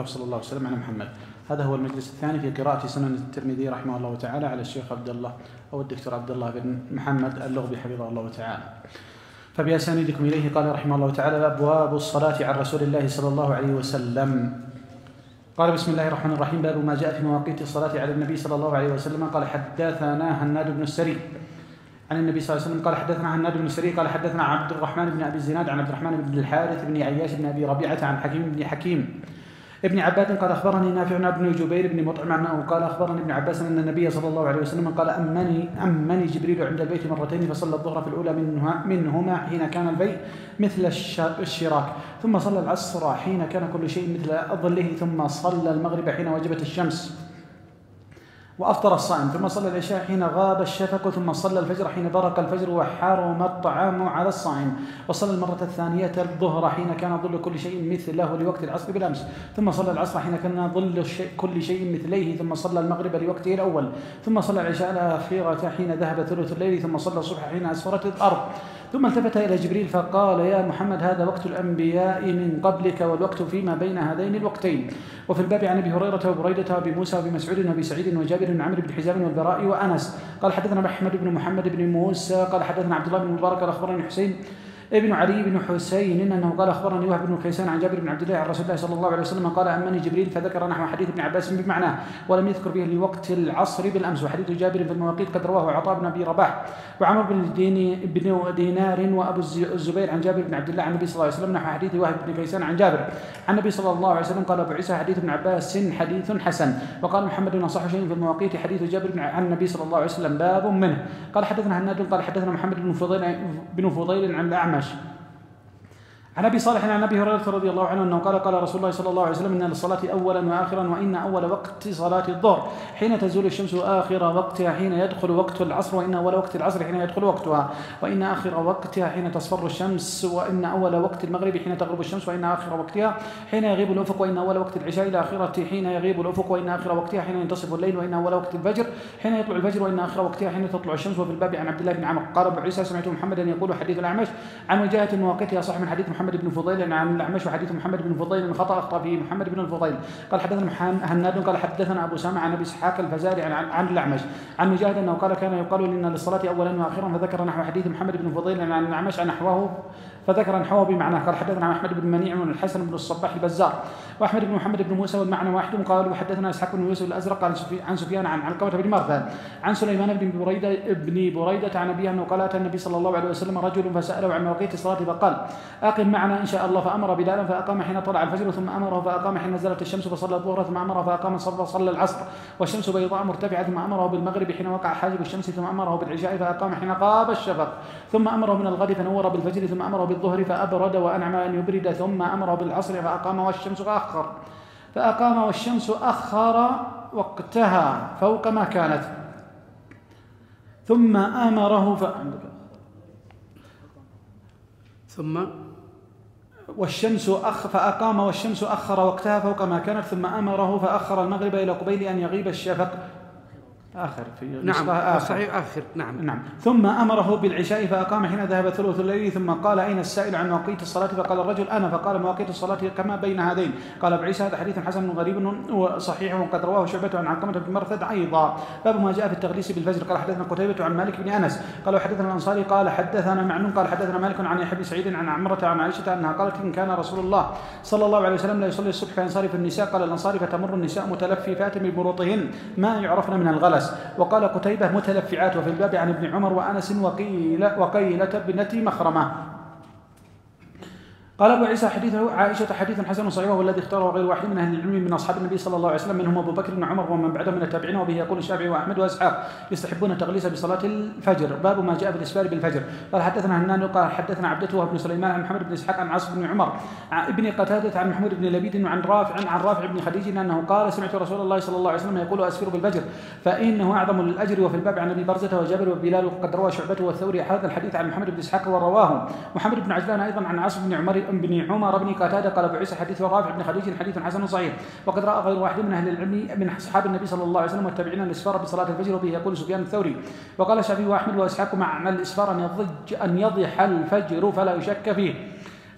صلى الله عليه وسلم على محمد. هذا هو المجلس الثاني في قراءة سنن الترمذي رحمه الله تعالى على الشيخ عبد الله أو الدكتور عبد الله بن محمد اللغبي حفظه الله تعالى. فبأسانيدكم إليه قال رحمه الله تعالى: أبواب الصلاة عن رسول الله صلى الله عليه وسلم. قال: بسم الله الرحمن الرحيم. باب ما جاء في مواقيت الصلاة على النبي صلى الله عليه وسلم. قال: حدثنا هناد بن السري عن النبي صلى الله عليه وسلم قال: حدثنا هناد بن السري قال: حدثنا عبد الرحمن بن أبي الزناد عن عبد الرحمن بن الحارث بن عياش بن أبي ربيعة عن حكيم بن حكيم ابن عباد قال: أخبرني نافع بن جبير بن مطعم أنه قال: أخبرني ابن عباس أن النبي صلى الله عليه وسلم قال: أمني جبريل عند البيت مرتين، فصلى الظهر في الأولى منهما حين كان البيت مثل الشراك، ثم صلى العصر حين كان كل شيء مثل ظله، ثم صلى المغرب حين وجبت الشمس وأفطر الصائم، ثم صلى العشاء حين غاب الشفق، ثم صلى الفجر حين برق الفجر وحرم الطعام على الصائم، وصلى المرة الثانية الظهر حين كان ظل كل شيء مثله لوقت العصر بالأمس، ثم صلى العصر حين كان ظل كل شيء مثليه، ثم صلى المغرب لوقته الأول، ثم صلى العشاء الأخيرة حين ذهب ثلث الليل، ثم صلى الصبح حين أسفرت الأرض، ثم التفت إلى جبريل فقال: يا محمد، هذا وقت الأنبياء من قبلك والوقت فيما بين هذين الوقتين. وفي الباب عن أبي هريرة وبريدة وأبي موسى وأبي مسعود وأبي سعيد وجابر بن عمرو بن حزام والبراء وأنس. قال: حدثنا أحمد بن محمد بن موسى قال: حدثنا عبد الله بن مبارك قال: أخبرني حسين ابن علي بن حسين انه قال: اخبرني وهب بن كيسان عن جابر بن عبد الله عن رسول الله صلى الله عليه وسلم قال: امني جبريل، فذكر نحو حديث ابن عباس بمعناه ولم يذكر به لوقت العصر بالامس. وحديث جابر في المواقيت قد رواه عطاء بن ابي رباح وعمر بن دينار وابو الزبير عن جابر بن عبد الله عن النبي صلى الله عليه وسلم نحو حديث وهب بن كيسان عن جابر عن النبي صلى الله عليه وسلم. قال ابو عيسى: حديث ابن عباس حديث حسن. وقال محمد: اصح شيء في المواقيت حديث جابر عن النبي صلى الله عليه وسلم باب منه. قال: حدثنا هناد قال: حدثنا محمد بن فضيل عن الاعمش عن ابي صالح عن ابي هريره رضي الله عنه انه قال: قال رسول الله صلى الله عليه وسلم: ان للصلاه اولا واخرا، وان اول وقت صلاه الظهر حين تزول الشمس، واخر وقتها حين يدخل وقت العصر، وان اول وقت العصر حين يدخل وقتها، وان اخر وقتها حين تصفر الشمس، وان اول وقت المغرب حين تغرب الشمس، وان اخر وقتها حين يغيب الافق، وان اول وقت العشاء الى اخره حين يغيب الافق، وان اخر وقتها حين ينتصف الليل، وان اول وقت الفجر حين يطلع الفجر، وان اخر وقتها حين تطلع الشمس. وفي الباب عن عبد الله بن عمرو قال ابو عيسى: سمعت محمدا يقول حديث الاعمش عن وجاهه المواقيت صح من حديث محمد بن فضيل عن الأعمش، وحديث محمد بن فضيل أخطأ فيه محمد بن الفضيل. قال: حدثنا هناد قال: حدثنا أبو سامع عن أبي إسحاق الفزاري عن الأعمش عن مجاهد أنه قال: كان يقال لنا للصلاة أولا وآخرا، فذكر نحو حديث محمد بن فضيل عن الأعمش عن نحوه، فذكر نحوه بمعناه. قال: حدثنا أحمد بن منيع من الحسن بن الصباح البزار وأحمد بن محمد بن موسى والمعنى واحد. قالوا: حدثنا إسحاق بن يوسف الأزرق عن سفيان عن علقمة بن مرثد عن سليمان بن بريدة عن أبيه أنه قال: أتى النبي صلى الله عليه وسلم رجل فسأله عن مواقيت الصلاة فقال: أقم معنا إن شاء الله. فأمر بلالا فأقام حين طلع الفجر، ثم أمره فأقام حين نزلت الشمس فصلى الظهر، ثم أمره فأقام صلى العصر والشمس بيضاء مرتفعة، ثم أمره بالمغرب حين وقع حاجب الشمس، ثم أمره بالعشاء فأقام حين غاب الشفق، ثم أمره من الغد فنور بالفجر، ثم أمره بالظهر فأبرد وأنعم أن يبرد، ثم أمره بالعصر فأقام والشمس أخر وقتها فوق ما كانت، ثم أمره فأقام والشمس أخر وقتها فوق ما كانت، ثم أمره فأخر المغرب إلى قبيل أن يغيب الشفق. آخر في نعم صحيح آخر نعم. ثم أمره بالعشاء فأقام حين ذهب ثلث الليل، ثم قال: أين السائل عن مواقيت الصلاة؟ فقال الرجل: أنا. فقال: مواقيت الصلاة كما بين هذين. قال أبو عيسى: هذا حديث حسن غريب وصحيح، وقد رواه شعبة عن علقمة بن مرثد أيضا. باب ما جاء في التغليس بالفجر. قال: حدثنا قتيبة عن مالك بن أنس قال: حدثنا الأنصاري قال: حدثنا معن قال: حدثنا مالك عن يحيى بن سعيد عن عمرة عن عائشة أنها قالت: إن كان رسول الله صلى الله عليه وسلم لا يصلي الصبح فينصرف النساء. قال الأنصاري: فتمر النساء متلففات ببروطهن ما يعرفن من الغلس. وقال قتيبة: متلفعات. وفي الباب عن ابن عمر وأنس وقيلة ابنة مخرمة. قال أبو عيسى: حديثه عائشة حديث حسن صحيح، والذي اختاره غير واحد من أهل العلم من أصحاب النبي صلى الله عليه وسلم، منهم أبو بكر بن عمر ومن بعدهم من التابعين، وبه يقول الشافعي وأحمد وإسحاق يستحبون التغليس بصلاة الفجر. باب ما جاء في الإسفار بالفجر. قال: حدثنا هنان قال: حدثنا عبدته بن سليمان عن محمد بن إسحاق عن عاصم بن عمر عن ابن قتادة عن محمود بن لبيد عن رافع بن خديج أنه قال: سمعت رسول الله صلى الله عليه وسلم يقول: أسفر بالفجر فإنه أعظم للأجر. وفي الباب عن أبي برزة وجابر وبلال، وقد روى شعبة والثوري هذا الحديث عن محمد بن إسحاق، ورواه محمد بن عجلان أيضا عن عاصم بن عمر بن قتادة. قال أبو عيسى: حديث رافع بن خديج حديث حسن صحيح، وقد رأى غير واحد من أهل العلم من أصحاب النبي صلى الله عليه وسلم والتابعين الإسفار بصلاة الفجر، وبه يقول سفيان الثوري. وقال الشافعي وأحمد وإسحاق: معنى الإسفار أن يضح الفجر فلا يشك فيه.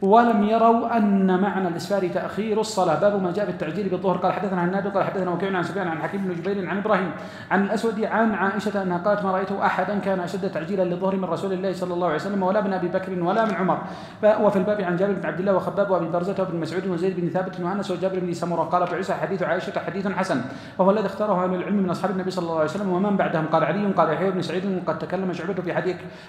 ولم يروا أن معنى الإسفار تأخير الصلاة. باب ما جاء في التعجيل بالظهر. قال حدثنا هناد قال حدثنا وكيع عن سفيان عن حكيم بن جبير عن إبراهيم عن الأسود عن عائشة أنها قالت ما رأيت أحدا كان أشد تعجيلا للظهر من رسول الله صلى الله عليه وسلم ولا من أبي بكر ولا من عمر. وفي الباب عن جابر بن عبد الله وخباب وأبي برزة وابن مسعود وزيد بن ثابت وأنس وجابر بن سمرة. قال أبو عيسى حديث عائشة حديث حسن وهو الذي اختاره أهل العلم من أصحاب النبي صلى الله عليه وسلم ومن بعدهم. قال علي قال يحيى بن سعيد قد تكلم شعبة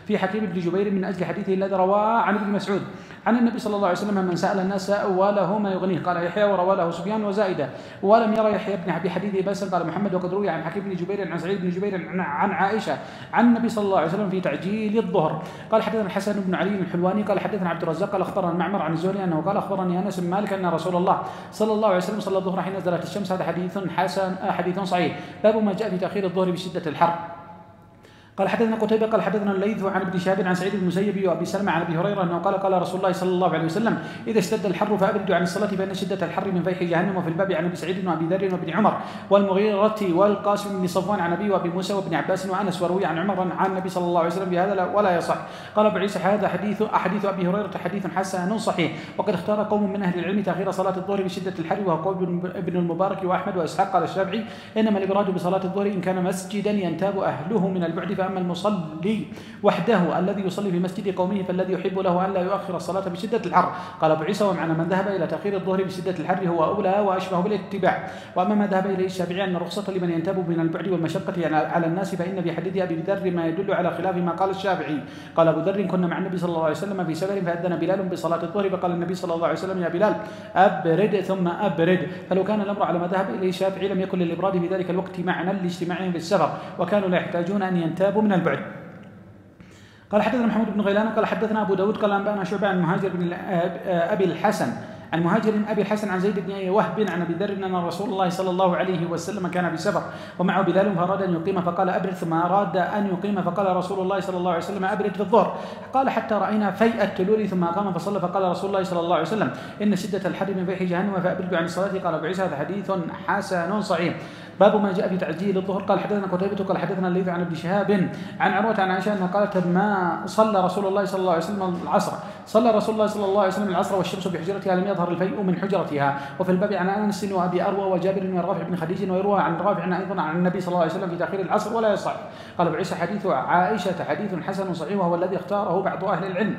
في حكيم بن جبير من أجل حديثه الذي رواه عن ابن مسعود عن النبي صلى الله عليه وسلم من سأل الناس وله ما يغنيه. قال يحيى وروى له سفيان وزائدة ولم يرى يحيى بن حديثه بأسا. قال محمد وقد روي عن حكيم بن جبير عن سعيد بن جبير عن عائشة عن النبي صلى الله عليه وسلم في تعجيل الظهر. قال حدثنا الحسن بن علي الحلواني قال حدثنا عبد الرزاق قال أخبرنا معمر عن الزهري أنه قال أخبرني أنس بن مالك أن رسول الله صلى الله عليه وسلم صلى الظهر حين نزلت الشمس. هذا حديث حسن حديث صحيح. باب ما جاء في تأخير الظهر بشدة الحر. قال حدثنا قتيبة قال حدثنا الليث عن ابن شهاب عن سعيد بن المسيب وابي سلمة عن ابي هريره انه قال رسول الله صلى الله عليه وسلم اذا اشتد الحر فابردوا عن الصلاه فان شده الحر من فيح جهنم. وفي الباب عن ابي سعيد وابي ذر وابن عمر والمغيرة والقاسم بن صفوان عن ابي وابي موسى وابن عباس وانس وروي عن عمر عن النبي صلى الله عليه وسلم بهذا ولا يصح. قال ابو عيسى هذا حديث ابي هريره حديث حسن صحيح. وقد اختار قوم من اهل العلم تاخير صلاه الظهر بشده الحر وهو قول ابن المبارك واحمد واسحاق. قال الشافعي انما الابراد بصلاه الظهر ان كان مسجدا ينتاب اهله من البعد فاما المصلي وحده الذي يصلي في مسجد قومه فالذي يحب له ان لا يؤخر الصلاه بشده الحر. قال ابو عيسى ومعنى من ذهب الى تاخير الظهر بشده الحر هو اولى واشبه بالاتباع. واما ما ذهب اليه الشافعي ان الرخصه لمن ينتاب من البعد والمشقه على الناس فان في حديث ابي ذر ما يدل على خلاف ما قال الشافعي. قال ابو ذر كنا مع النبي صلى الله عليه وسلم في سفر فاذن بلال بصلاه الظهر فقال النبي صلى الله عليه وسلم يا بلال ابرد ثم ابرد. فلو كان الامر على ما ذهب اليه الشافعي لم يكن للابراد في ذلك الوقت معنى لاجتماعهم في السفر وكانوا لا يحتاجون ان ينتابوا من البعد. قال حدثنا محمود بن غيلان قال حدثنا ابو داود قال انبانا شعبة عن مهاجر بن ابي الحسن عن مهاجر ابي الحسن عن زيد بن وهب عن ابي ذر ان رسول الله صلى الله عليه وسلم كان بسفر ومعه بلال فاراد ان يقيم فقال ابرد ثم اراد ان يقيم فقال رسول الله صلى الله عليه وسلم ابرد في الظهر. قال حتى راينا فيء التلول ثم قام فصلى فقال رسول الله صلى الله عليه وسلم ان شده الحر من فيح جهنم فابردوا عن الصلاه. قال ابو عيسى هذا حديث حسن صحيح. باب ما جاء في تعجيل الظهر. قال حدثنا قتيبة قال حدثنا الليث عن ابن شهاب عن عروة عن عائشة انها قالت ما صلى رسول الله صلى الله عليه وسلم العصر. صلى رسول الله صلى الله عليه وسلم العصر والشمس بحجرتها لم يظهر الفيء من حجرتها. وفي الباب عن انس وابي اروى وجابر ورافع بن خديج ويروى عن رافع ايضا عن النبي صلى الله عليه وسلم في تاخير العصر ولا يصح. قال ابو عيسى حديث عائشة حديث حسن صحيح وهو الذي اختاره بعض اهل العلم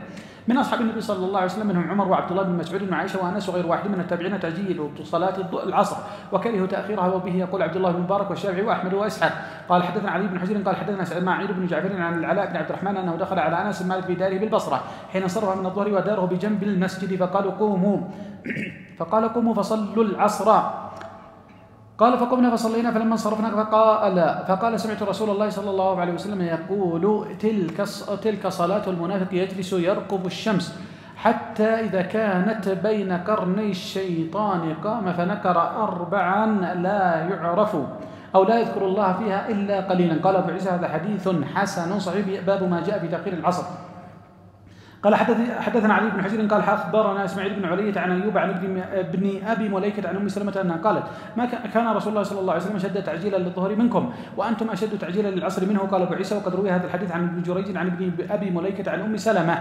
من اصحاب النبي صلى الله عليه وسلم منهم عمر وعبد الله بن مسعود وعائشه وانس وغير واحد من التابعين تعجيل صلاه العصر وكرهوا تاخيرها وبه يقول عبد الله بن مبارك والشافعي واحمد واسحاق. قال حدثنا علي بن حجر قال حدثنا اسماعيل بن جعفر عن العلاء بن عبد الرحمن انه دخل على انس مالك في داره بالبصره حين صرف من الظهر وداره بجنب المسجد فقال قوموا فصلوا العصر. قال فقمنا فصلينا فلما انصرفنا فقال سمعت رسول الله صلى الله عليه وسلم يقول تلك صلاة المنافق يجلس يرقب الشمس حتى إذا كانت بين قرني الشيطان قام فنكر 4 لا يعرف أو لا يذكر الله فيها إلا قليلا. قال أبو عيسى هذا حديث حسن صحيح. باب ما جاء في تأخير العصر. قال حدثنا علي بن حجر قال اخبرنا اسماعيل بن علية عن ايوب عن ابن ابي مليكة عن ام سلمة انها قالت ما كان رسول الله صلى الله عليه وسلم اشد تعجيلا للظهر منكم وانتم اشد تعجيلا للعصر منه. قال ابو عيسى وقد روي هذا الحديث عن ابن جريج عن ابن ابي مليكة عن ام سلمة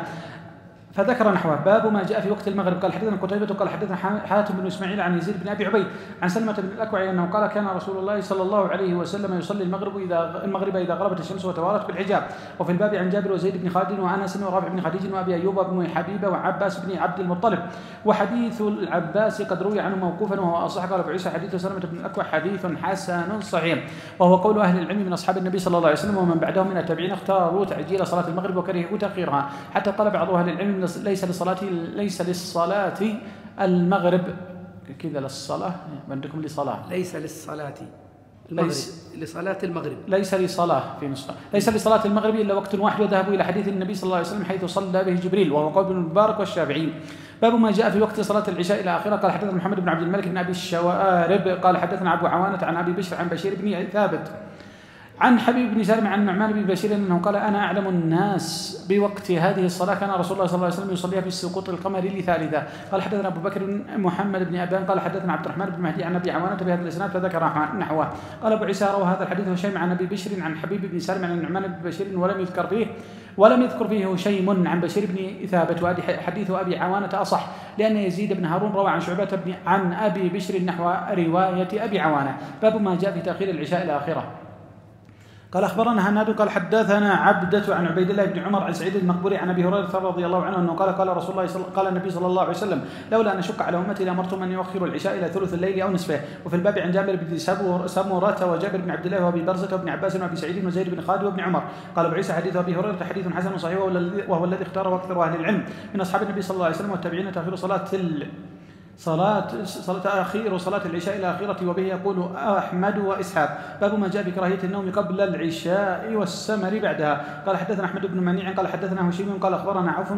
فذكر نحوه. باب ما جاء في وقت المغرب. قال حدثنا قتيبة قال حدثنا حاتم بن اسماعيل عن يزيد بن ابي عبيد عن سلمة بن الاكوع انه قال كان رسول الله صلى الله عليه وسلم يصلي المغرب اذا غربت الشمس وتوارت بالحجاب. وفي الباب عن جابر وزيد بن خالد وانس ورافع بن خديج وابي ايوب بن حبيبه وعباس بن عبد المطلب. وحديث العباس قد روي عنه موقوفا وهو اصح. قال ابو عيسى حديث سلمة بن الاكوع حديث حسن صحيح وهو قول اهل العلم من اصحاب النبي صلى الله عليه وسلم ومن بعدهم من التابعين اختاروا تعجيل صلاه المغرب وكرهوا تاخيرها حتى قال بعض اهل العلم ليس للصلاة المغرب كذا للصلاة عندكم لصلاة ليس للصلاة المغرب لصلاة المغرب ليس لصلاة في نسخة ليس لصلاة المغرب إلا وقت واحد. وذهبوا إلى حديث النبي صلى الله عليه وسلم حيث صلى به جبريل وهو قول ابن المبارك والشافعي. باب ما جاء في وقت صلاة العشاء إلى آخره. قال حدثنا محمد بن عبد الملك بن أبي الشوارب قال حدثنا أبو عوانة عن أبي بشر عن بشير بن ثابت عن حبيب بن سالم عن النعمان بن بشير أنه قال أنا أعلم الناس بوقت هذه الصلاة كان رسول الله صلى الله عليه وسلم يصليها في سقوط القمر لثالثة. قال حدثنا أبو بكر بن محمد بن أبان قال حدثنا عبد الرحمن بن مهدي عن أبي عوانة بهذا الإسناد فذكر نحوه. قال أبو عيسى روى هذا الحديث هشيم عن أبي بشر عن حبيب بن سالم عن النعمان بن بشير ولم يذكر فيه هشيم عن بشير بن ثابت. وهذا حديث أبي عوانة أصح لأن يزيد بن هارون روى عن شعبة عن أبي بشر نحو رواية أبي عوانة. باب ما جاء في تأخير العشاء إلى آخره. قال أخبرنا هناد قال حدثنا عبدة عن عبيد الله بن عمر عن سعيد المقبوري عن أبي هريرة رضي الله عنه أنه قال النبي صلى الله عليه وسلم لولا أن أشق على أمتي لأمرتم أن يؤخروا العشاء إلى ثلث الليل أو نصفه. وفي الباب عن جابر بن سمرة وجابر بن عبد الله وأبي برزة وابن عباس وأبي سعيد وزيد بن خالد وابن عمر. قال أبو عيسى حديث أبي هريرة حديث حسن صحيح وهو الذي اختاره أكثر أهل العلم من أصحاب النبي صلى الله عليه وسلم والتابعين تأخير تأخير صلاة العشاء إلى آخرة. وبه يقول أحمد وإسحاق. باب ما جاء بكراهية النوم قبل العشاء والسمر بعدها. قال حدثنا أحمد بن منيع قال حدثنا هشيم قال أخبرنا عوف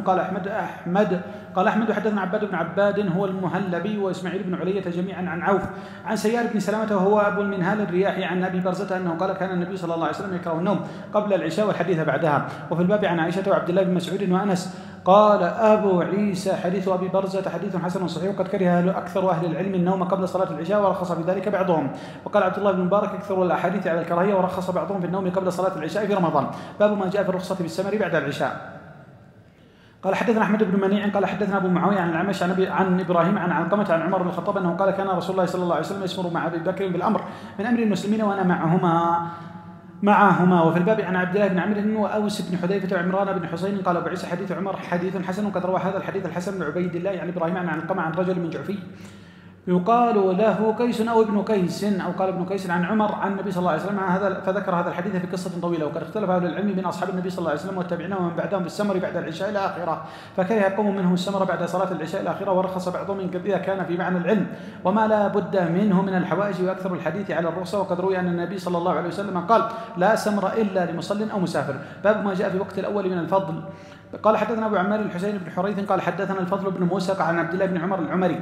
قال أحمد حدثنا عباد بن عباد هو المهلبي وإسماعيل بن علية جميعا عن عوف عن سيار بن سلامة وهو أبو المنهال الرياحي عن أبي برزة أنه قال كان النبي صلى الله عليه وسلم يكره النوم قبل العشاء والحديث بعدها. وفي الباب عن عائشة وعبد الله بن مسعود وأنس. قال أبو عيسى حديث أبي برزة حديث حسن صحيح وقد كره أكثر أهل العلم النوم قبل صلاة العشاء ورخص في ذلك بعضهم. وقال عبد الله بن مبارك أكثر الأحاديث على الكراهية ورخص بعضهم في النوم قبل صلاة العشاء في رمضان. باب ما جاء في الرخصة بالسمر بعد العشاء. قال حدثنا أحمد بن منيع قال حدثنا أبو معاوية عن الأعمش عن إبراهيم عن علقمة عن عمر بن الخطاب أنه قال كان رسول الله صلى الله عليه وسلم يسمر مع أبي بكر بالأمر من أمر المسلمين وأنا معهما. وفي الباب عن عبد الله بن عمرو وأوس بن حذيفة وعمران بن حسين قال أبو عيسى حديث عمر حديث حسن وقد روى هذا الحديث الحسن بن عبيد الله عن إبراهيم عن علقمة عن رجل من جعفي يقال له قيس أو ابن قيس أو قال ابن قيس عن عمر عن النبي صلى الله عليه وسلم فذكر هذا الحديث في قصة طويلة. وقد اختلف أهل العلم بين أصحاب النبي صلى الله عليه وسلم والتابعين ومن بعدهم بالسمر بعد العشاء إلى آخره. فكره قوم منهم السمر بعد صلاة العشاء إلى آخره ورخص بعضهم إذا كان في معنى العلم وما لا بد منه من الحوائج وأكثر الحديث على الرخصة. وقد روي أن النبي صلى الله عليه وسلم قال لا سمر إلا لمصل أو مسافر. باب ما جاء في وقت الأول من الفضل. قال حدثنا أبو عمار الحسين بن حريث قال حدثنا الفضل بن موسى عن عبد الله بن عمر العمري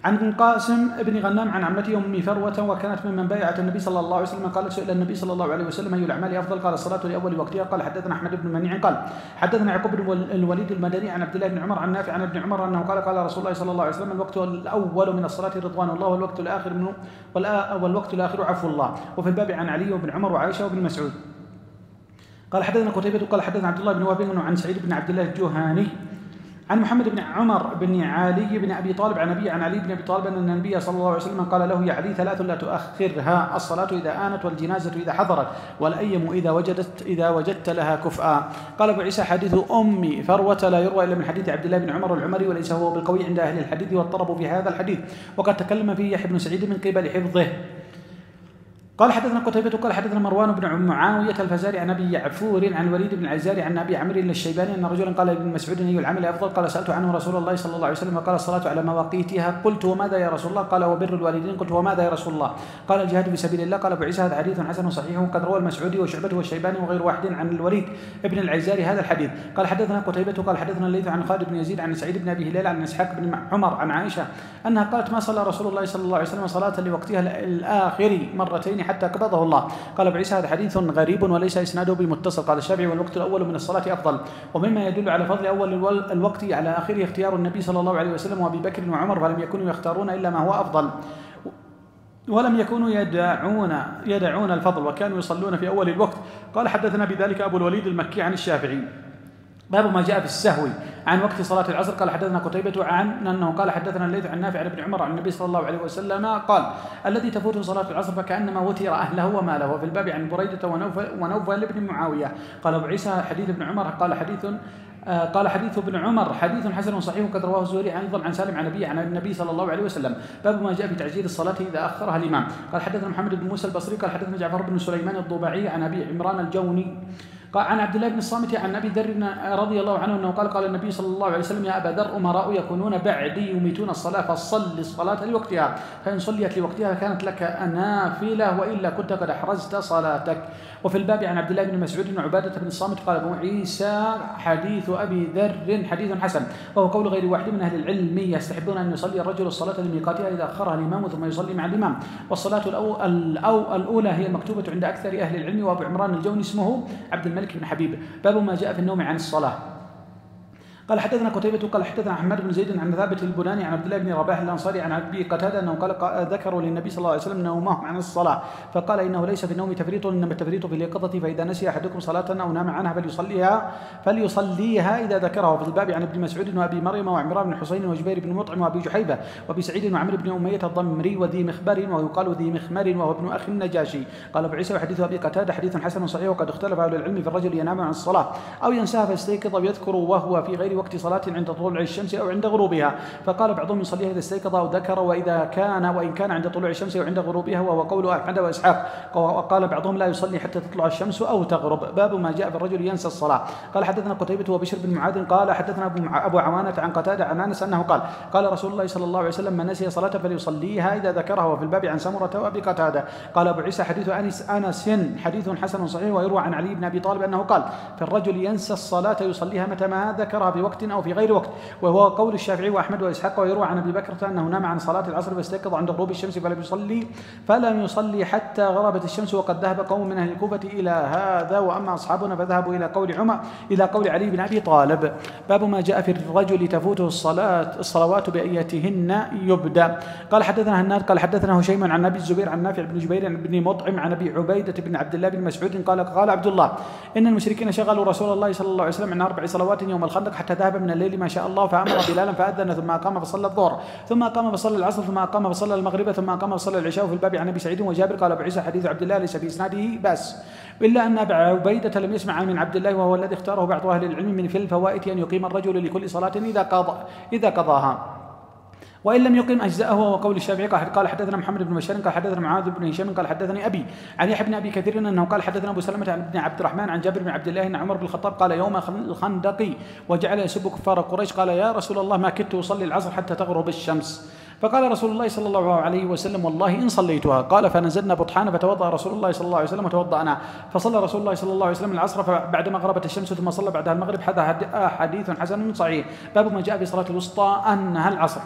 عن قاسم بن غنام عن عمته أم فروة وكانت ممن بايعت النبي صلى الله عليه وسلم. قالت سئل النبي صلى الله عليه وسلم أي الأعمال أفضل؟ قال الصلاة لأول وقتها. قال حدثنا أحمد بن منيع قال حدثنا يعقوب بن الوليد المدني عن عبد الله بن عمر عن نافع عن ابن عمر أنه قال رسول الله صلى الله عليه وسلم الوقت الأول من الصلاة رضوان الله والوقت الآخر عفو الله. وفي الباب عن علي وابن عمر وعائشة وابن مسعود. قال حدثنا قتيبة قال حدثنا عبد الله بن وهب عن سعيد بن عبد الله الجهاني عن محمد بن عمر بن علي بن أبي طالب عن علي بن أبي طالب أن النبي صلى الله عليه وسلم قال له يا علي ثلاث لا تؤخرها الصلاة إذا آنت والجنازة إذا حضرت والأيم إذا وجدت لها كفءا. قال أبو عيسى حديث أم فروة لا يروى إلا من حديث عبد الله بن عمر العمري وليس هو بالقوي عند أهل الحديث واضطربوا في هذا الحديث وقد تكلم فيه يحيى بن سعيد من قبل حفظه. قال حدثنا قتيبة قال حدثنا مروان بن معاوية الفزاري عن أبي يعفور عن الوليد بن العزاري عن أبي عمرو الشيباني أن رجلا قال لابن مسعود أي العمل أفضل؟ قال سألت عنه رسول الله صلى الله عليه وسلم قال الصلاة على مواقيتها. قلت وماذا يا رسول الله؟ قال وبر الوالدين. قلت وماذا يا رسول الله؟ قال الجهاد في سبيل الله. قال أبو عيسى هذا حديث حسن صحيح قد روى المسعودي وشعبة والشيباني وغير واحد عن الوليد بن العزاري هذا الحديث. قال حدثنا قتيبة قال حدثنا الليث عن خالد بن يزيد عن سعيد بن أبي هلال عن إسحاق بن عمر عن عائشة أنها قالت ما صلى رسول الله صلى الله عليه وسلم صلاة لوقتها الآخر مرتين حتى قبضه الله. قال أبو عيسى هذا حديث غريب وليس إسناده بمتصل. قال الشافعي والوقت الأول من الصلاة أفضل. ومما يدل على فضل أول الوقت على آخره اختيار النبي صال الله عليه وسلم وأبي بكر وعمر فلم يكونوا يختارون إلا ما هو أفضل ولم يكونوا يدعون الفضل وكانوا يصلون في أول الوقت. قال حدثنا بذلك أبو الوليد المكي عن الشافعي. باب ما جاء في السهو عن وقت صلاة العصر. قال حدثنا قتيبة عن أنه قال حدثنا الليث عن نافع عن ابن عمر عن النبي صلى الله عليه وسلم قال الذي تفوته صلاة العصر فكأنما وتر أهله وماله. وفي الباب عن بريدة ونوفل بن معاوية. قال أبو عيسى حديث ابن عمر قال حديث ابن عمر حديث حسن صحيح قد رواه الزهري أيضا عن سالم عن النبي صلى الله عليه وسلم. باب ما جاء في تعجيل الصلاة إذا أخرها الإمام. قال حدثنا محمد بن موسى البصري قال حدثنا جعفر بن سليمان الضباعي عن أبي عمران الجوني عن عبد الله بن الصامت عن أبي ذر رضي الله عنه أنه قال النبي صلى الله عليه وسلم يا أبا ذر أمراء يكونون بعدي يميتون الصلاة فصل الصلاة لوقتها فإن صليت لوقتها كانت لك نافلة وإلا كنت قد أحرزت صلاتك. وفي الباب عن عبد الله بن مسعود وعبادة بن الصامت قال أبو عيسى حديث أبي ذر حديث حسن، وهو قول غير واحد من أهل العلم يستحبون أن يصلي الرجل الصلاة لميقاتها إذا أخرها الإمام ثم يصلي مع الإمام، والصلاة الأولى هي المكتوبة عند أكثر أهل العلم. وأبو عمران الجوني اسمه عبد الملك بن حبيب. باب ما جاء في النوم عن الصلاة. قال حدثنا قتيبة قال حدثنا أحمد بن زيد عن ثابت البناني عن عبد الله بن رباح الأنصاري عن أبي قتادة أنه قال ذكروا للنبي صلى الله عليه وسلم نومهم عن الصلاة فقال إنه ليس في النوم تفريط إنما التفريط في اليقظة، فإذا نسي أحدكم صلاة أو نام عنها فليصليها إذا ذكرها. وفي الباب عن ابن مسعود وأبي مريم وعمران بن حسين وجبير بن مطعم وأبي جحيبة وأبي سعيد وعمرو بن أمية الضمري وذي مخبر ويقال ذي مخمر وهو ابن أخي النجاشي. قال أبو عيسى وحديث أبي قتادة حديث حسن صحيح، وقد اختلف أهل العلم في الرجل ينام عن الصلاة أو ينساها فيستيقظ ويذكر وهو في غير وقت صلاة عند طلوع الشمس أو عند غروبها، فقال بعضهم يصليها إذا استيقظ أو ذكر وإن كان عند طلوع الشمس أو عند غروبها، وهو قول أحمد وإسحاق. وقال بعضهم لا يصلي حتى تطلع الشمس أو تغرب. باب ما جاء في الرجل ينسى الصلاة. قال حدثنا قتيبة وبشر بن معاذ قال حدثنا أبو عوانة عن قتادة عن أنس أنه قال رسول الله صلى الله عليه وسلم من نسي صلاة فليصليها إذا ذكرها. وفي الباب عن سمرة وأبي قتادة. قال أبو عيسى حديث أنس حديث حسن صحيح، ويروى عن علي بن أبي طالب أنه قال في الرجل ينسى الصلاة يصليها متى ما ذكرها في وقت أو في غير وقت، وهو قول الشافعي وأحمد وإسحاق. ويروى عن أبي بكرة أنه نام عن صلاة العصر واستيقظ عند غروب الشمس فلم يصلي حتى غربت الشمس، وقد ذهب قوم من أهل الكوفة إلى هذا، وأما أصحابنا فذهبوا إلى قول علي بن أبي طالب. باب ما جاء في الرجل تفوته الصلوات بأيتهن يبدأ. قال حدثنا هناد قال حدثنا هشيم عن أبي الزبير عن نافع بن جبير بن مطعم عن أبي عبيدة بن عبد الله بن مسعود قال عبد الله إن المشركين شغلوا رسول الله صلى الله عليه وسلم عن 4 صلوات يوم الخندق حتى ذهب من الليل ما شاء الله، فأمر بلالا فأذن ثم أقام فصلى الظهر ثم أقام فصلى العصر ثم أقام فصلى المغرب ثم أقام فصلى العشاء. في الباب عن أبي سعيد وجابر قال أبو عيسى حديث عبد الله ليس في إسناده بأس، إلا أن أبا عبيدة لم يسمع من عبد الله، وهو الذي اختاره بعض أهل العلم من في الفوائت أن يقيم الرجل لكل صلاة إذا قضاها، وإن لم يقم أجزاءه. وقول الشافعي قال حدثنا محمد بن بشار قال حدثنا معاذ بن هشام قال حدثني أبي عن يحيى بن أبي كثير أنه قال حدثنا أبو سلمة بن عبد الرحمن عن جابر بن عبد الله أن عمر بن الخطاب قال يوم الخندق وجعل يسب كفار قريش قال يا رسول الله ما كدت أصلي العصر حتى تغرب الشمس، فقال رسول الله صلى الله عليه وسلم والله إن صليتها. قال فنزلنا بطحان فتوضأ رسول الله صلى الله عليه وسلم وتوضأنا، فصلى رسول الله صلى الله عليه وسلم العصر بعدما غربت الشمس ثم صلى بعدها المغرب. هذا حديث حسن صحيح. باب ما جاء في صلاة الوسطى أنها العصر.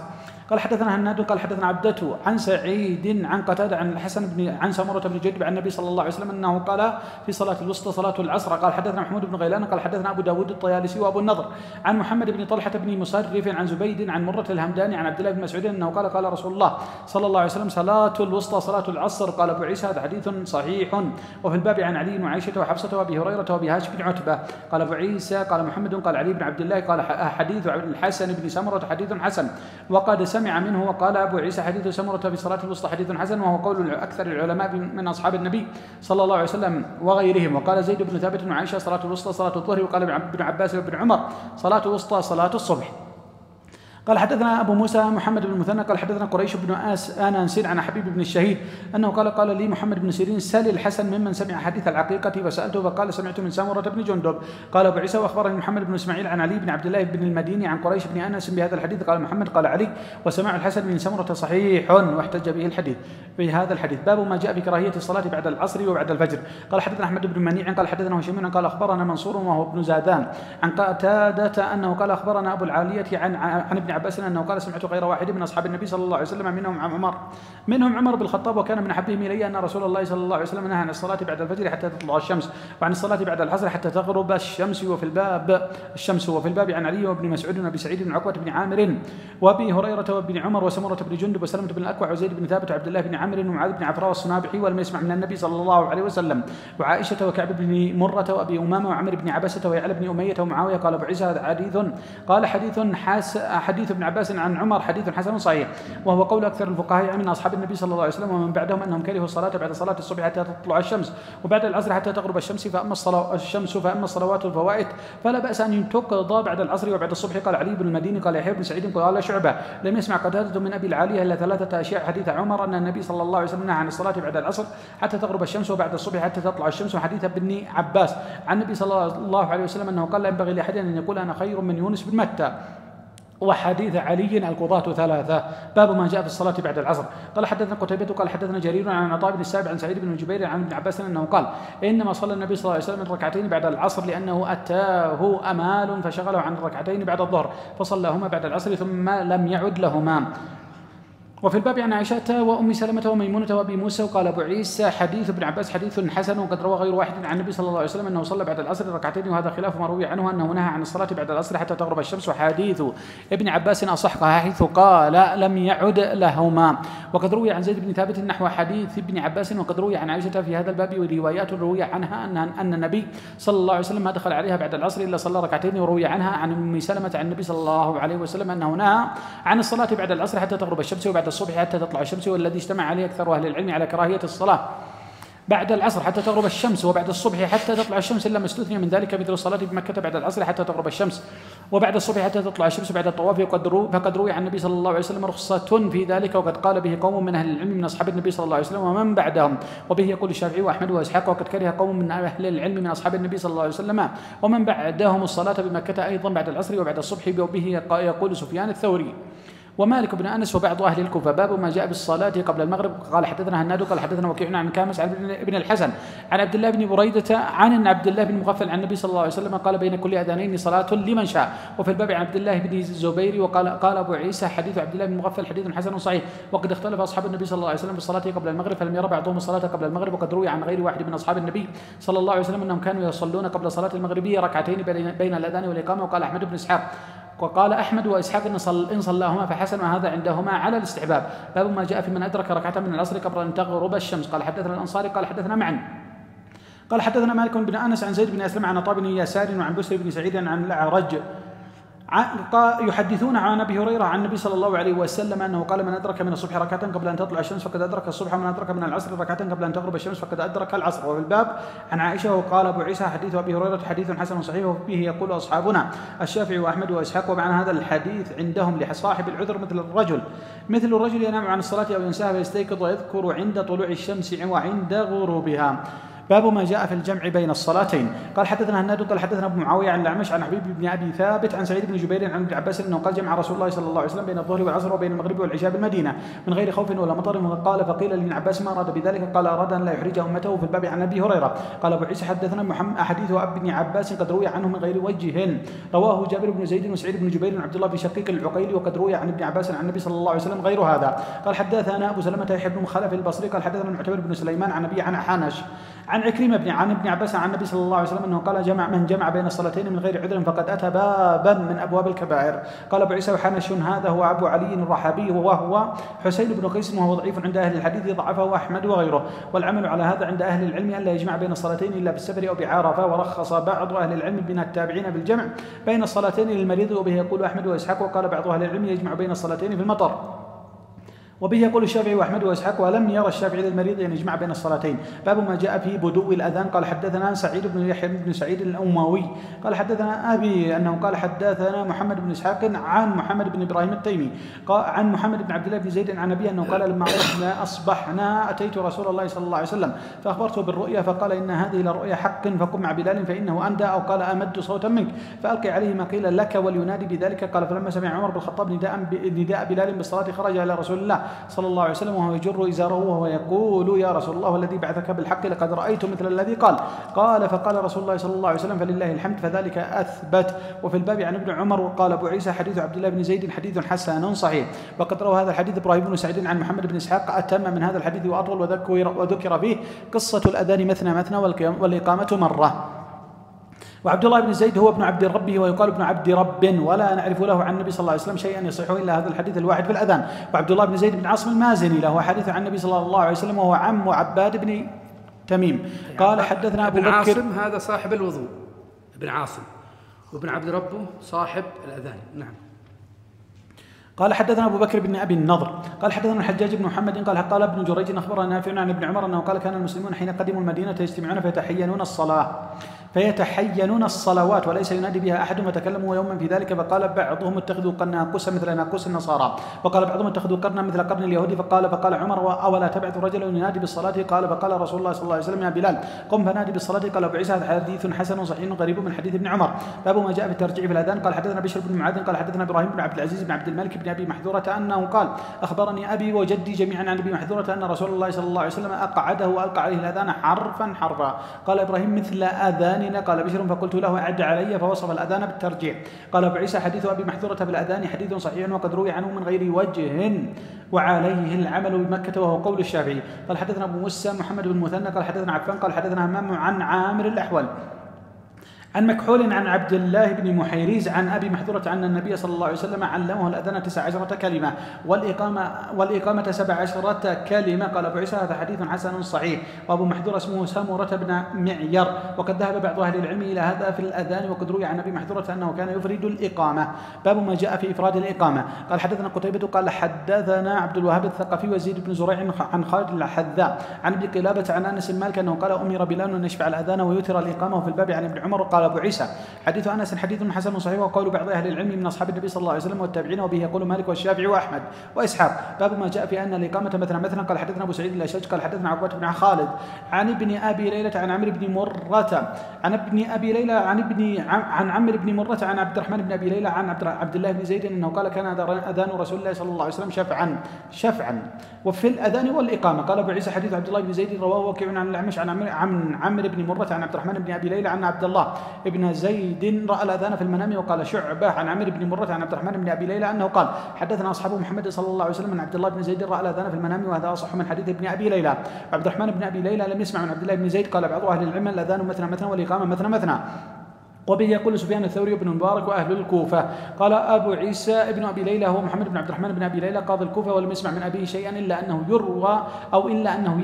قال حدثنا هناد قال حدثنا عبدته عن سعيد عن قتادة عن الحسن عن سمرة بن جندب عن النبي صلى الله عليه وسلم أنه قال في صلاة الوسطى صلاة العصر. قال حدثنا محمود بن غيلان قال حدثنا أبو داود الطيالسي وأبو النضر عن محمد بن طلحة بن مصرف عن زبيد عن مرة الهمداني عن عبد الله بن مسعود أنه قال رسول الله صلى الله عليه وسلم صلاة الوسطى صلاة العصر. قال أبو عيسى هذا حديث صحيح. وفي الباب عن علي وعائشة وحفصة وأبي هريرة وأبي هاشم بن عتبة. قال أبو عيسى قال محمد قال علي بن عبد الله قال حديث الحسن بن سمرة حديث حسن، وقد سمع منه. وقال أبو عيسى حديث سمرة في صلاة الوسطى حديث حسن، وهو قول أكثر العلماء من أصحاب النبي صلى الله عليه وسلم وغيرهم. وقال زيد بن ثابت وعائشة صلاة الوسطى صلاة الظهر، وقال ابن عباس وابن عمر صلاة الوسطى صلاة الصبح. قال حدثنا أبو موسى محمد بن المثنى قال حدثنا قريش بن أنس عن حبيب بن الشهيد أنه قال لي محمد بن سيرين سل الحسن ممن سمع حديث العقيقة، فسألته فقال سمعت من سمرة بن جندب. قال أبو عيسى وأخبرني محمد بن إسماعيل عن علي بن عبد الله بن المديني عن قريش بن أنس بهذا الحديث. قال محمد قال علي وسماع الحسن بن سمرة صحيح، واحتج به الحديث بهذا الحديث. باب ما جاء في كراهية الصلاة بعد العصر وبعد الفجر. قال حدثنا أحمد بن منيع قال حدثنا هشيم قال أخبرنا منصور وهو ابن زادان عن قتادة أنه قال أخبرنا أبو العالية عن ابن عباس أنه قال سمعت غير واحد من أصحاب النبي صلى الله عليه وسلم منهم عمر بن الخطاب، وكان من أحبهم إلي أن رسول الله صلى الله عليه وسلم نهى عن الصلاة بعد الفجر حتى تطلع الشمس، وعن الصلاة بعد العصر حتى تغرب الشمس. وفي الباب عن علي وابن مسعود وابي سعيد بن عقبة بن عامر وابي هريرة وابن عمر وسمرة بن جندب وسلمة بن الأكوع وزيد بن ثابت وعبد الله بن عمرو ومعاذ بن عفراء والصنابحي ولم يسمع من النبي صلى الله عليه وسلم، وعائشة وكعب بن مرة وأبي أمامة وعمر بن عبسة ويعلى بن أمية ومعاوية. قال أبو عيسى هذا حديث ابن عباس عن عمر حديث حسن صحيح، وهو قول أكثر الفقهاء من أصحاب النبي صلى الله عليه وسلم ومن بعدهم أنهم كرهوا الصلاة بعد صلاة الصبح حتى تطلع الشمس وبعد العصر حتى تغرب الشمس. فأما الصلوات الفوائد فلا بأس أن تقضى بعد العصر وبعد الصبح. قال علي بن المديني قال يحيى بن سعيد قال شعبة لم يسمع قتادة من أبي العالية إلا 3 أشياء: حديث عمر أن النبي صلى الله عليه وسلم نهى عن الصلاة بعد العصر حتى تغرب الشمس وبعد الصبح حتى تطلع الشمس، وحديث ابن عباس عن النبي صلى الله عليه وسلم أنه قال لا ينبغي لأحد أن يقول أنا خير من يونس بن متى. وحديث علي القضاة ثلاثة. باب ما جاء في الصلاة بعد العصر. قال حدثنا قتيبة قال حدثنا جرير عن عطاء بن السائب عن سعيد بن جبير عن ابن عباس أنه قال إنما صلى النبي صلى الله عليه وسلم ركعتين بعد العصر لأنه أتاه أمال فشغله عن الركعتين بعد الظهر فصلاهما بعد العصر ثم لم يعد لهما. وفي الباب عن عائشة وأم سلمة وميمونة وأبي موسى. وقال أبو عيسى حديث ابن عباس حديث حسن وقد روى غير واحد عن النبي صلى الله عليه وسلم أنه صلى بعد العصر ركعتين وهذا خلاف ما روي عنه أنه نهى عن الصلاة بعد العصر حتى تغرب الشمس. وحديث ابن عباس أصح حيث قال لم يعد لهما. وقد روي عن زيد بن ثابت نحو حديث ابن عباس وقد روي عن عائشة في هذا الباب وروايات روي عنها أن النبي صلى الله عليه وسلم ما دخل عليها بعد العصر إلا صلى ركعتين. وروي عنها عن أم سلمة عن النبي صلى الله عليه وسلم أنه نهى عن الصلاة بعد العصر حتى تغرب الشمس وبعد الصبح حتى تطلع الشمس والذي اجتمع عليه أكثر أهل العلم على كراهية الصلاة بعد العصر حتى تغرب الشمس وبعد الصبح حتى تطلع الشمس إلا ما استثني من ذلك مثل الصلاة بمكة بعد العصر حتى تغرب الشمس وبعد الصبح حتى تطلع الشمس بعد الطواف. فقد روي عن النبي صلى الله عليه وسلم رخصة في ذلك وقد قال به قوم من أهل العلم من أصحاب النبي صلى الله عليه وسلم ومن بعدهم. وبه يقول الشافعي وأحمد وإسحاق. وقد كره قوم من أهل العلم من أصحاب النبي صلى الله عليه وسلم ومن بعدهم الصلاة بمكة أيضا بعد العصر وبعد الصبح. وبه يقول سفيان الثوري ومالك بن أنس وبعض أهل الكوفة. باب ما جاء بالصلاة قبل المغرب. قال حدثنا هناد قال حدثنا وكيع عن كامس عن ابن الحسن عن عبد الله بن بريدة عن عبد الله بن مغفل عن النبي صلى الله عليه وسلم قال بين كل أذانين صلاة لمن شاء. وفي الباب عن عبد الله بن الزبير قال أبو عيسى حديث عبد الله بن مغفل حديث حسن صحيح. وقد اختلف أصحاب النبي صلى الله عليه وسلم بالصلاة قبل المغرب فلم يرى بعضهم الصلاة قبل المغرب. وقد روي عن غير واحد من أصحاب النبي صلى الله عليه وسلم أنهم كانوا يصلون قبل صلاة المغربية ركعتين بين الأذان والإقامة. وقال أحمد بن إسحاق وقال أحمد وإسحاق إن صلاهما فحسن وهذا عندهما على الاستحباب. باب ما جاء في من أدرك ركعة من العصر قبل أن تغرب الشمس. قال حدثنا الأنصاري قال حدثنا معا قال حدثنا مالك بن أنس عن زيد بن أسلم عن عطاء بن يسار وعن بسر بن سعيد عن الأعرج يحدثون عن ابي هريره عن النبي صلى الله عليه وسلم انه قال من ادرك من الصبح ركعه قبل ان تطلع الشمس فقد ادرك الصبح ومن ادرك من العصر ركعه قبل ان تغرب الشمس فقد ادرك العصر. وفي الباب عن عائشه وقال ابو عيسى حديث ابي هريره حديث حسن صحيح وفيه يقول اصحابنا الشافعي واحمد واسحاق. ومعنى هذا الحديث عندهم لصاحب العذر مثل الرجل ينام عن الصلاه او ينساها فيستيقظ ويذكر عند طلوع الشمس وعند غروبها. باب ما جاء في الجمع بين الصلاتين. قال حدثنا هناد قال حدثنا ابن معاويه عن الأعمش عن حبيب بن ابي ثابت عن سعيد بن جبير عن ابن عباس انه قال جمع رسول الله صلى الله عليه وسلم بين الظهر والعصر وبين المغرب والعشاء بالمدينه من غير خوف ولا مطر. قال فقيل لابن عباس ما اراد بذلك قال اراد ان لا يحرج امته. في الباب عن ابي هريره قال ابو عيسى حدثنا محمد حديث ابن عباس قد روي عنه من غير وجه رواه جابر بن زيد وسعيد بن جبير وعبد الله بن شقيق العقيلي. وقد روي عن ابن عباس عن النبي صلى الله عليه وسلم غير هذا. قال حدثنا ابو سلمة يحيى بن خلف البصري قال حدثنا المعتمر بن سليمان عن ابي عن حانش عن عكرمة عن ابن عباس عن النبي صلى الله عليه وسلم انه قال من جمع بين الصلاتين من غير عذر فقد اتى بابا من ابواب الكبائر. قال ابو عيسى وحنش هذا هو ابو علي الرحابي وهو حسين بن قيس وهو ضعيف عند اهل الحديث ضعفه احمد وغيره. والعمل على هذا عند اهل العلم ان لا يجمع بين الصلاتين الا بالسفر او بعرفه. ورخص بعض اهل العلم من التابعين بالجمع بين الصلاتين للمريض وبه يقول احمد واسحاق. وقال بعض اهل العلم يجمع بين الصلاتين في المطر وبه يقول الشافعي واحمد واسحاق. ولم يرى الشافعي للمريض ان يجمع بين الصلاتين. باب ما جاء في بدو الاذان. قال حدثنا سعيد بن يحيى بن سعيد الاموي قال حدثنا ابي انه قال حدثنا محمد بن اسحاق عن محمد بن ابراهيم التيمي قال عن محمد بن عبد الله بن زيد عن ابي انه قال لما اصبحنا اتيت رسول الله صلى الله عليه وسلم فاخبرته بالرؤيا فقال ان هذه لرؤيا حق فقم مع بلال فانه اندى او قال امد صوتا منك فالقي عليه ما قيل لك ولينادي بذلك. قال فلما سمع عمر بن الخطاب نداء بلال بالصلاه خرج الى رسول الله صلى الله عليه وسلم وهو يجر إزاره وهو يقول يا رسول الله والذي بعثك بالحق لقد رأيت مثل الذي قال فقال رسول الله صلى الله عليه وسلم فلله الحمد فذلك أثبت. وفي الباب عن ابن عمر وقال أبو عيسى حديث عبد الله بن زيد حديث حسن صحيح. وقد روى هذا الحديث إبراهيم بن سعيد عن محمد بن إسحاق أتم من هذا الحديث وأطول وذكر فيه قصة الأذان مثنى والإقامة مرة. وعبد الله بن زيد هو ابن عبد ربه ويقال ابن عبد رب ولا نعرف له عن النبي صلى الله عليه وسلم شيئا يصح الا هذا الحديث الواحد في الاذان. وعبد الله بن زيد بن عاصم المازني له حديث عن النبي صلى الله عليه وسلم وهو عم عباد بن تميم. قال حدثنا ابو بكر عاصم هذا صاحب الوضوء ابن عاصم وابن عبد ربه صاحب الاذان. نعم. قال حدثنا ابو بكر بن ابي النضر قال حدثنا الحجاج بن محمد قال ابن جريج اخبرنا نافع عن ابن عمر انه قال كان المسلمون حين قدموا المدينه يجتمعون فيتحينون الصلاه. فيتحينون الصلوات وليس ينادي بها أحد، وتكلموا يوما في ذلك فقال بعضهم اتخذوا ناقوسا مثل ناقوس النصارى، وقال بعضهم اتخذوا قرنا مثل قرن اليهود، فقال عمر أولا تبعث رجلا ينادي بالصلاة؟ قال فقال رسول الله صلى الله عليه وسلم يا بلال قم فنادي بالصلاة. قال أبو عيسى هذا حديث حسن صحيح غريب من حديث ابن عمر. باب ما جاء في الترجيع في الأذان. قال حدثنا بشر بن معاذ قال حدثنا إبراهيم بن عبد العزيز بن عبد الملك بن أبي محذورة أنه قال أخبرني أبي وجدي جميعا عن أبي محذورة أن رسول الله صلى الله عليه وسلم أقعده وألقى عليه الأذان حرفا. قال إبراهيم مثل أذاننا. قال بشر فقلت له أعد علي فوصف الأذان بالترجيع. قال أبو عيسى حديث أبي محذورة بالأذان حديث صحيح وقد روي عنه من غير وجه وعليه العمل بمكة وهو قول الشافعي. قال حدثنا أبو موسى محمد بن مثنى قال حدثنا عفان قال حدثنا همام عن عامر الأحول عن مكحول عن عبد الله بن محيريز عن أبي محذورة أن النبي صلى الله عليه وسلم علمه الأذان 19 كلمة والإقامة 17 كلمة. قال أبو عيسى هذا حديث حسن صحيح. وأبو محذورة اسمه سمرة بن معير، وقد ذهب بعض أهل العلم إلى هذا في الأذان، وقد روي عن أبي محذورة أنه كان يفرد الإقامة. باب ما جاء في إفراد الإقامة. قال حدثنا قتيبة قال حدثنا عبد الوهاب الثقفي وزيد بن زريع عن خالد الحذاء عن ابن قلابة عن أنس مالك أنه قال أمر بلال أن يشفع الأذان ويوتر الإقامة. وفي الباب عن ابن عمر قال أبو عيسى حديث أنس حديث حسن صحيح وقول بعض أهل العلم من أصحاب النبي صلى الله عليه وسلم والتابعين، وبه يقول مالك والشافعي وأحمد وإسحاق. باب ما جاء في أن الإقامة مثلا. قال حدثنا أبو سعيد الأشج قال حدثنا عقبة بن خالد عن ابن أبي ليلى عن عمرو بن مرة عن ابن أبي ليلى عن عمرو بن مرة عن عبد الرحمن بن أبي ليلى عن عبد الله بن زيد أنه قال كان أذان رسول الله صلى الله عليه وسلم شفعا وفي الأذان والإقامة. قال أبو عيسى حديث عبد الله بن زيد رواه وكيع عن الأعمش عن عمرو بن مرة عن عبد الرحمن بن أبي ليلى عن عبد الله بن زيد رأى الأذان في المنام. وقال شعبة عن عمرو بن مرة عن عبد الرحمن بن أبي ليلى أنه قال حدثنا أصحاب محمد صلى الله عليه وسلم عن عبد الله بن زيد رأى الأذان في المنام، وهذا أصح من حديث ابن أبي ليلى. عبد الرحمن بن أبي ليلى لم يسمع من عبد الله بن زيد. قال بعض أهل العلم الأذان مثنى والإقامة مثنى. وبه يقول سفيان الثوري وابن المبارك وأهل الكوفة. قال أبو عيسى ابن أبي ليلى هو محمد بن عبد الرحمن بن أبي ليلى قاضي الكوفة، ولم يسمع من أبيه شيئا إلا أنه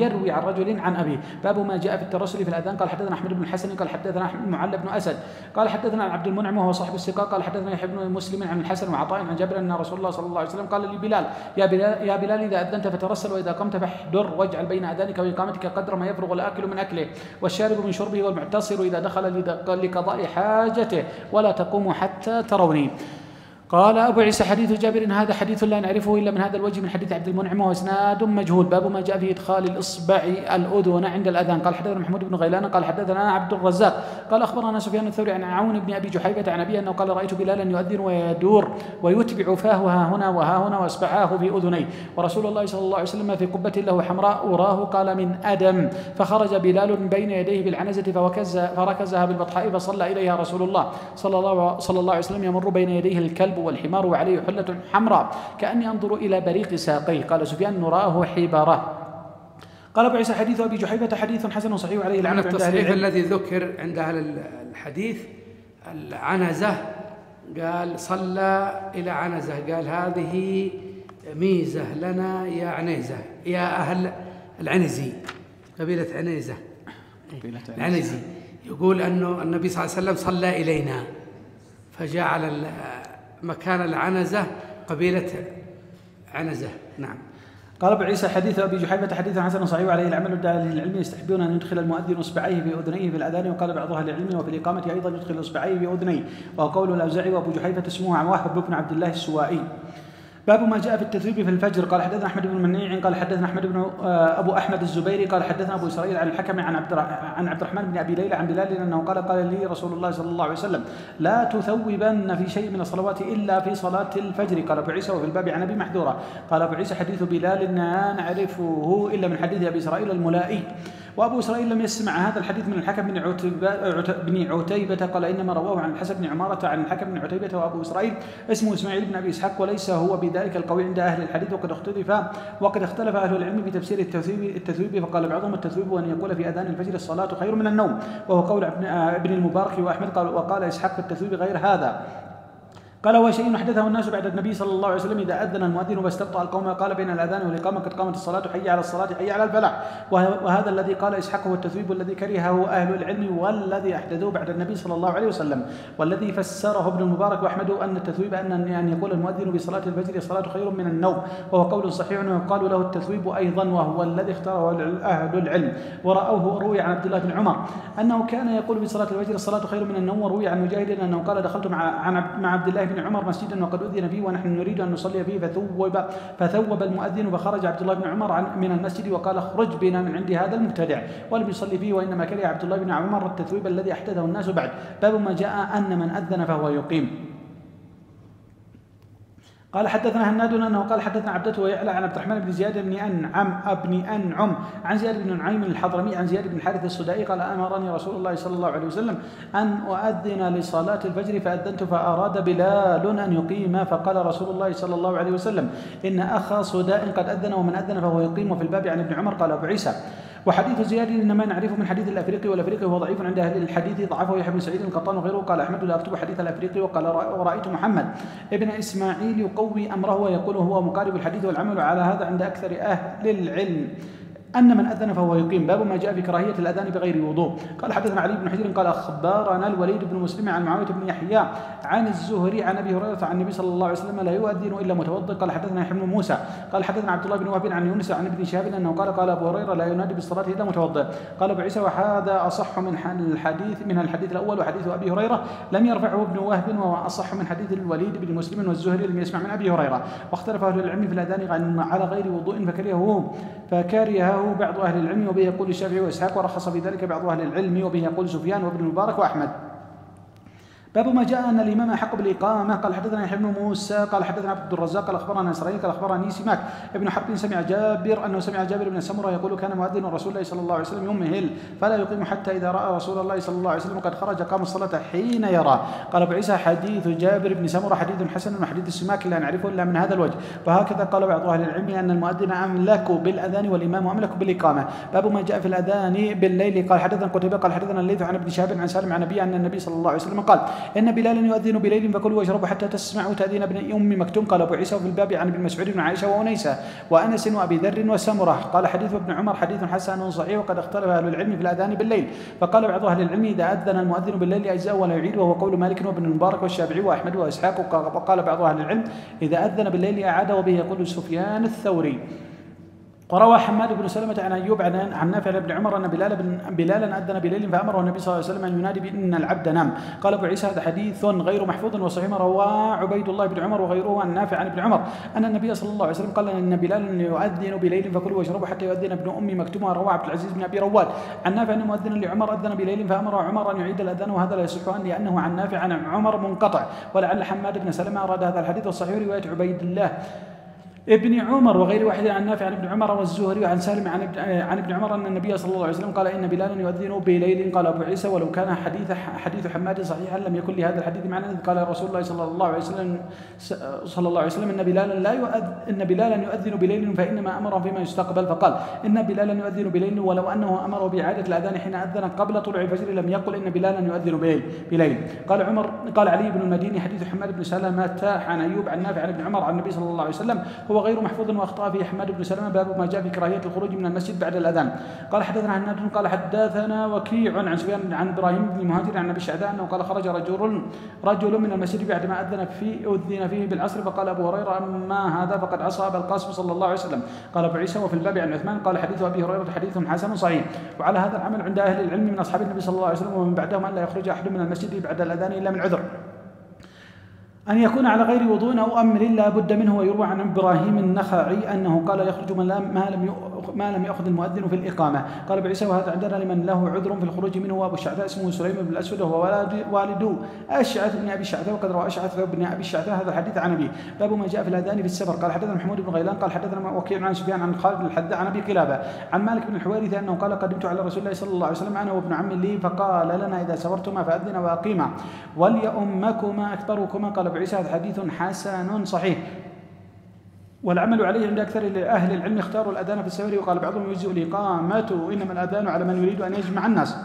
يروي عن رجل عن أبيه. باب ما جاء في الترسل في الأذان. قال حدثنا أحمد بن الحسن قال حدثنا معل بن أسد قال حدثنا عبد المنعم وهو صاحب السقاء قال حدثنا يحيى بن مسلم عن الحسن وعطاء عن جابر أن رسول الله صلى الله عليه وسلم قال لبلال يا بلال إذا أذنت فترسل، وإذا قمت فاحضر واجعل بين أذانك وإقامتك قدر ما يفرغ الآكل من أكله والشارب من شربه والمعتصر إذا دخل لقضاء حاجته ولا تقوموا حتى تروني. قال أبو عيسى حديث جابر هذا حديث لا نعرفه إلا من هذا الوجه من حديث عبد المنعم وإسناد مجهول. باب ما جاء في إدخال الإصبع الأذن عند الأذان. قال حدثنا محمود بن غيلان قال حدثنا عبد الرزاق قال أخبرنا سفيان الثوري عن عون بن أبي جحيفة عن أبيه أنه قال رأيت بلالا يؤذن ويدور ويتبع فاه ها هنا وها هنا وإصبعاه في أذنيه، ورسول الله صلى الله عليه وسلم في قبة له حمراء أراه قال من أدم، فخرج بلال من بين يديه بالعنزة فركزها بالبطحاء فصلى إليها رسول الله صلى الله عليه وسلم يمر بين يديه الكلب والحمار وعليه حلة حمراء كأني أنظر إلى بريق ساقيه. قال سفيان نراه حبارة. قال أبو عيسى حديث أبي جحيفة حديث حسن صحيح عليه العمل. التصحيح الذي ذكر عند أهل الحديث العنزة قال صلى إلى عنزة، قال هذه ميزة لنا يا عنيزة يا أهل العنزي، قبيلة عنيزة العنزي، يقول أنه النبي صلى الله عليه وسلم صلى إلينا فجعل مكان العنزة قبيلة عنزة. نعم. قال أبو عيسى حديث أبي جحيفة حديث حسن صحيح عليه العمل. ادعى أهل العلم يستحبون أن يدخل المؤذن إصبعيه في أذنيه في الأذان، وقال بعض أهل العلم وفي الإقامة أيضا يدخل إصبعيه في أذنيه، وقول الأوزاعي وأبو جحيفة اسمه عن واحد بن عبد الله السوائي. باب ما جاء في التثويب في الفجر. قال حدثنا أحمد بن منيع قال حدثنا أحمد بن أبو أحمد الزبيري قال حدثنا أبو إسرائيل عن الحكم عن عبد الرحمن بن أبي ليلى عن بلال أنه قال لي رسول الله صلى الله عليه وسلم لا تثوبن في شيء من الصلوات إلا في صلاة الفجر. قال أبو عيسى وفي الباب عن أبي محذورة. قال أبو عيسى حديث بلال لا نعرفه إلا من حديث أبي إسرائيل الملائي. وأبو إسرائيل لم يسمع هذا الحديث من الحكم بن عتيبة قال إنما رواه عن الحسن بن عمارة عن الحكم بن عتيبة. وأبو إسرائيل اسمه إسماعيل بن أبي إسحاق وليس هو بذلك القوي عند أهل الحديث، وقد اختلف أهل العلم بتفسير التثويب فقال بعضهم التثويب أن يقول في أذان الفجر الصلاة خير من النوم، وهو قول ابن المبارك وأحمد. وقال إسحاق في التثويب غير هذا. قال هو شيء حدثه الناس بعد النبي صلى الله عليه وسلم إذا أذن المؤذن واستبطأ القوم قال بين الأذان والإقامة قد قامت الصلاة حي على الصلاة حي على الفلاح. وهذا الذي قال إسحاق هو التثويب الذي كرهه أهل العلم والذي أحدثوه بعد النبي صلى الله عليه وسلم، والذي فسره ابن المبارك وأحمد أن التثويب أن يقول المؤذن بصلاة الفجر الصلاة خير من النوم، وهو قول صحيح ويقال له التثويب أيضا، وهو الذي اختاره أهل العلم. وروي عن عبد الله بن عمر أنه كان يقول بصلاة الفجر الصلاة خير من النوم. وروي عن مجاهد أنه قال دخلت مع عبد الله بن عمر مسجدا وقد أذن فيه ونحن نريد أن نصلي فيه فثوب المؤذن فخرج عبد الله بن عمر من المسجد وقال اخرج بنا من عند هذا المبتدع، ولم يصلي فيه، وإنما كره عبد الله بن عمر التثويب الذي أحدثه الناس بعد. باب ما جاء أن من أذن فهو يقيم. قال حدثنا هناد أنه قال حدثنا عبدته ويعلى عن عبد الرحمن بن زياد بن أنعم عن زياد بن نعيم الحضرمي عن زياد بن حارث السدائي قال أمرني رسول الله صلى الله عليه وسلم أن أؤذن لصلاة الفجر فأذنت فأراد بلال أن يقيم فقال رسول الله صلى الله عليه وسلم إن أخا صداء قد أذن ومن أذن فهو يقيم. وفي الباب عن ابن عمر قال أبو عيسى وحديث زياد إنما نعرفه من حديث الأفريقي والأفريقي هو ضعيف عند أهل الحديث ضعفه يحيى بن سعيد القطان وغيره. قال أحمد لا أكتب حديث الأفريقي. وقال ورأيت محمد ابن إسماعيل يقوي أمره ويقول هو مقارب الحديث والعمل على هذا عند أكثر أهل العلم أن من أذن فهو يقيم. باب ما جاء في كراهية الأذان بغير وضوء. قال حدثنا علي بن حجر قال أخبرنا الوليد بن مسلم عن معاوية بن يحيى عن الزهري عن أبي هريرة عن النبي صلى الله عليه وسلم لا يؤذن إلا متوضئ. قال حدثنا يحيى بن موسى قال حدثنا عبد الله بن وهب عن يونس عن ابن شهاب أنه قال أبو هريرة لا ينادي بالصلاة إلا متوضئ. قال أبو عيسى وهذا أصح من الحديث الأول وحديث أبي هريرة لم يرفعه ابن وهب وهو أصح من حديث الوليد بن مسلم والزهري لم يسمع من أبي هريرة. واختلف أهل العلم في الأذان على غير وضوء فكرهه بعض أهل العلم وبه يقول الشافعي وإسحاق ورخص في ذلك بعض أهل العلم وبه يقول سفيان وابن المبارك وأحمد. باب ما جاء أن الإمام أحق بالإقامة. قال حدثنا يحيى بن موسى قال حدثنا عبد الرزاق قال أخبرنا إسرائيل قال أخبرني سماك ابن حرب سمع جابر بن سمرة يقول كان مؤذن رسول الله صلى الله عليه وسلم يمهل فلا يقيم حتى إذا رأى رسول الله صلى الله عليه وسلم قد خرج قام الصلاة حين يرى. قال أبو عيسى حديث جابر بن سمرة حديث حسن وحديث السماك لا نعرفه إلا من هذا الوجه. وهكذا قال بعض أهل العلم أن المؤذن أملك بالأذان والإمام أملك بالإقامة. باب ما جاء في الأذان بالليل. قال حدثنا قتيبة قال حدثنا الليث عن ابن شهاب عن سالم عن أبي أن النبي صلى الله عليه وسلم قال إن بلالا يؤذن بليل فكلوا واشربوا حتى تسمعوا تأذين ابن أم مكتوم. قال أبو عيسى في الباب عن ابن مسعود وعائشة وأنيسة وأنس وأبي ذر وسمرة. قال حديث ابن عمر حديث حسن صحيح وقد اختلف أهل العلم في الأذان بالليل. فقال بعض أهل العلم إذا أذن المؤذن بالليل أجزاء ولا يعيد وهو قول مالك وابن المبارك والشافعي وأحمد وإسحاق. وقال بعض أهل العلم إذا أذن بالليل أعاد وبه يقول سفيان الثوري. وروى حماد بن سلمة عن أيوب عن نافع بن عمر أن بلالا أذن بليل فأمره النبي صلى الله عليه وسلم أن ينادي بأن العبد نام. قال أبو عيسى هذا حديث غير محفوظ وصحيح. روى عبيد الله بن عمر وغيره عن نافع عن ابن عمر أن النبي صلى الله عليه وسلم قال أن بلالا يؤذن بليل فكلوا واشربوا حتى يؤذن ابن أم مكتوم. روى عبد العزيز بن أبي رواد عن نافع أن مؤذنا لعمر أذن بليل فأمر عمر أن يعيد الأذان وهذا لا يصح لأنه عن نافع عن عمر منقطع. ولعل حماد بن سلمة أراد هذا الحديث والصحيح رواية عبيد الله ابن عمر وغير واحد عن نافع عن ابن عمر والزهري وعن سالم عن ابن عمر أن النبي صلى الله عليه وسلم قال إن بلالا يؤذن بليل. قال أبو عيسى ولو كان حديث حماد صحيحا لم يكن لهذا الحديث معنى. قال رسول الله صلى الله عليه وسلم إن بلالا يؤذن بليل فإنما أمره فيما يستقبل. فقال إن بلالا يؤذن بليل ولو أنه أمره بإعادة الأذان حين أذن قبل طلوع الفجر لم يقل إن بلالا يؤذن بليل. قال علي بن المديني حديث حماد بن سلمة عن أيوب عن نافع عن ابن عمر عن النبي صلى الله عليه وسلم هو غير محفوظ واخطا فيه حماد بن سلمة. باب ما جاء في كراهية الخروج من المسجد بعد الأذان. قال حدثنا هناد قال حدثنا وكيع عن سفيان عن إبراهيم بن مهاجر عن أبي الشعثاء أنه قال خرج رجل من المسجد بعدما أذن فيه بالعصر فقال أبو هريرة أما هذا فقد عصى أبا القاسم صلى الله عليه وسلم. قال أبو عيسى وفي الباب عن عثمان قال حديث أبي هريرة حديث حسن صحيح. وعلى هذا العمل عند أهل العلم من أصحاب النبي صلى الله عليه وسلم ومن بعدهم أن لا يخرج أحد من المسجد بعد الأذان إلا من عذر أن يكون على غير وضوء أو أمر لا بد منه. ويروى عن إبراهيم النخعي أنه قال يخرج ما لم يأخذ المؤذن في الإقامة. قال أبو عيسى وهذا عندنا لمن له عذر في الخروج منه. وأبو الشعثاء اسمه سليم بن الأسود وهو والد أشعث بن أبي الشعثاء وقد روى أشعث بن أبي الشعثاء هذا الحديث عن أبيه. باب ما جاء في الأذان في السفر. قال حدثنا محمود بن غيلان قال حدثنا وكيع عن سفيان عن خالد بن الحذاء عن أبي قلابة عن مالك بن الحويرث أنه قال قدمت على رسول الله صلى الله عليه وسلم أنا وابن عم لي فقال لنا إذا سفرتما فأذن وأقيما وليؤمكما أكبركما. قال أبو عيسى هذا حديث حسن صحيح والعمل عليه عند أكثر أهل العلم اختاروا الأذان في السفر. وقال بعضهم يجزئ الإقامة إنما الأذان على من يريد أن يجمع الناس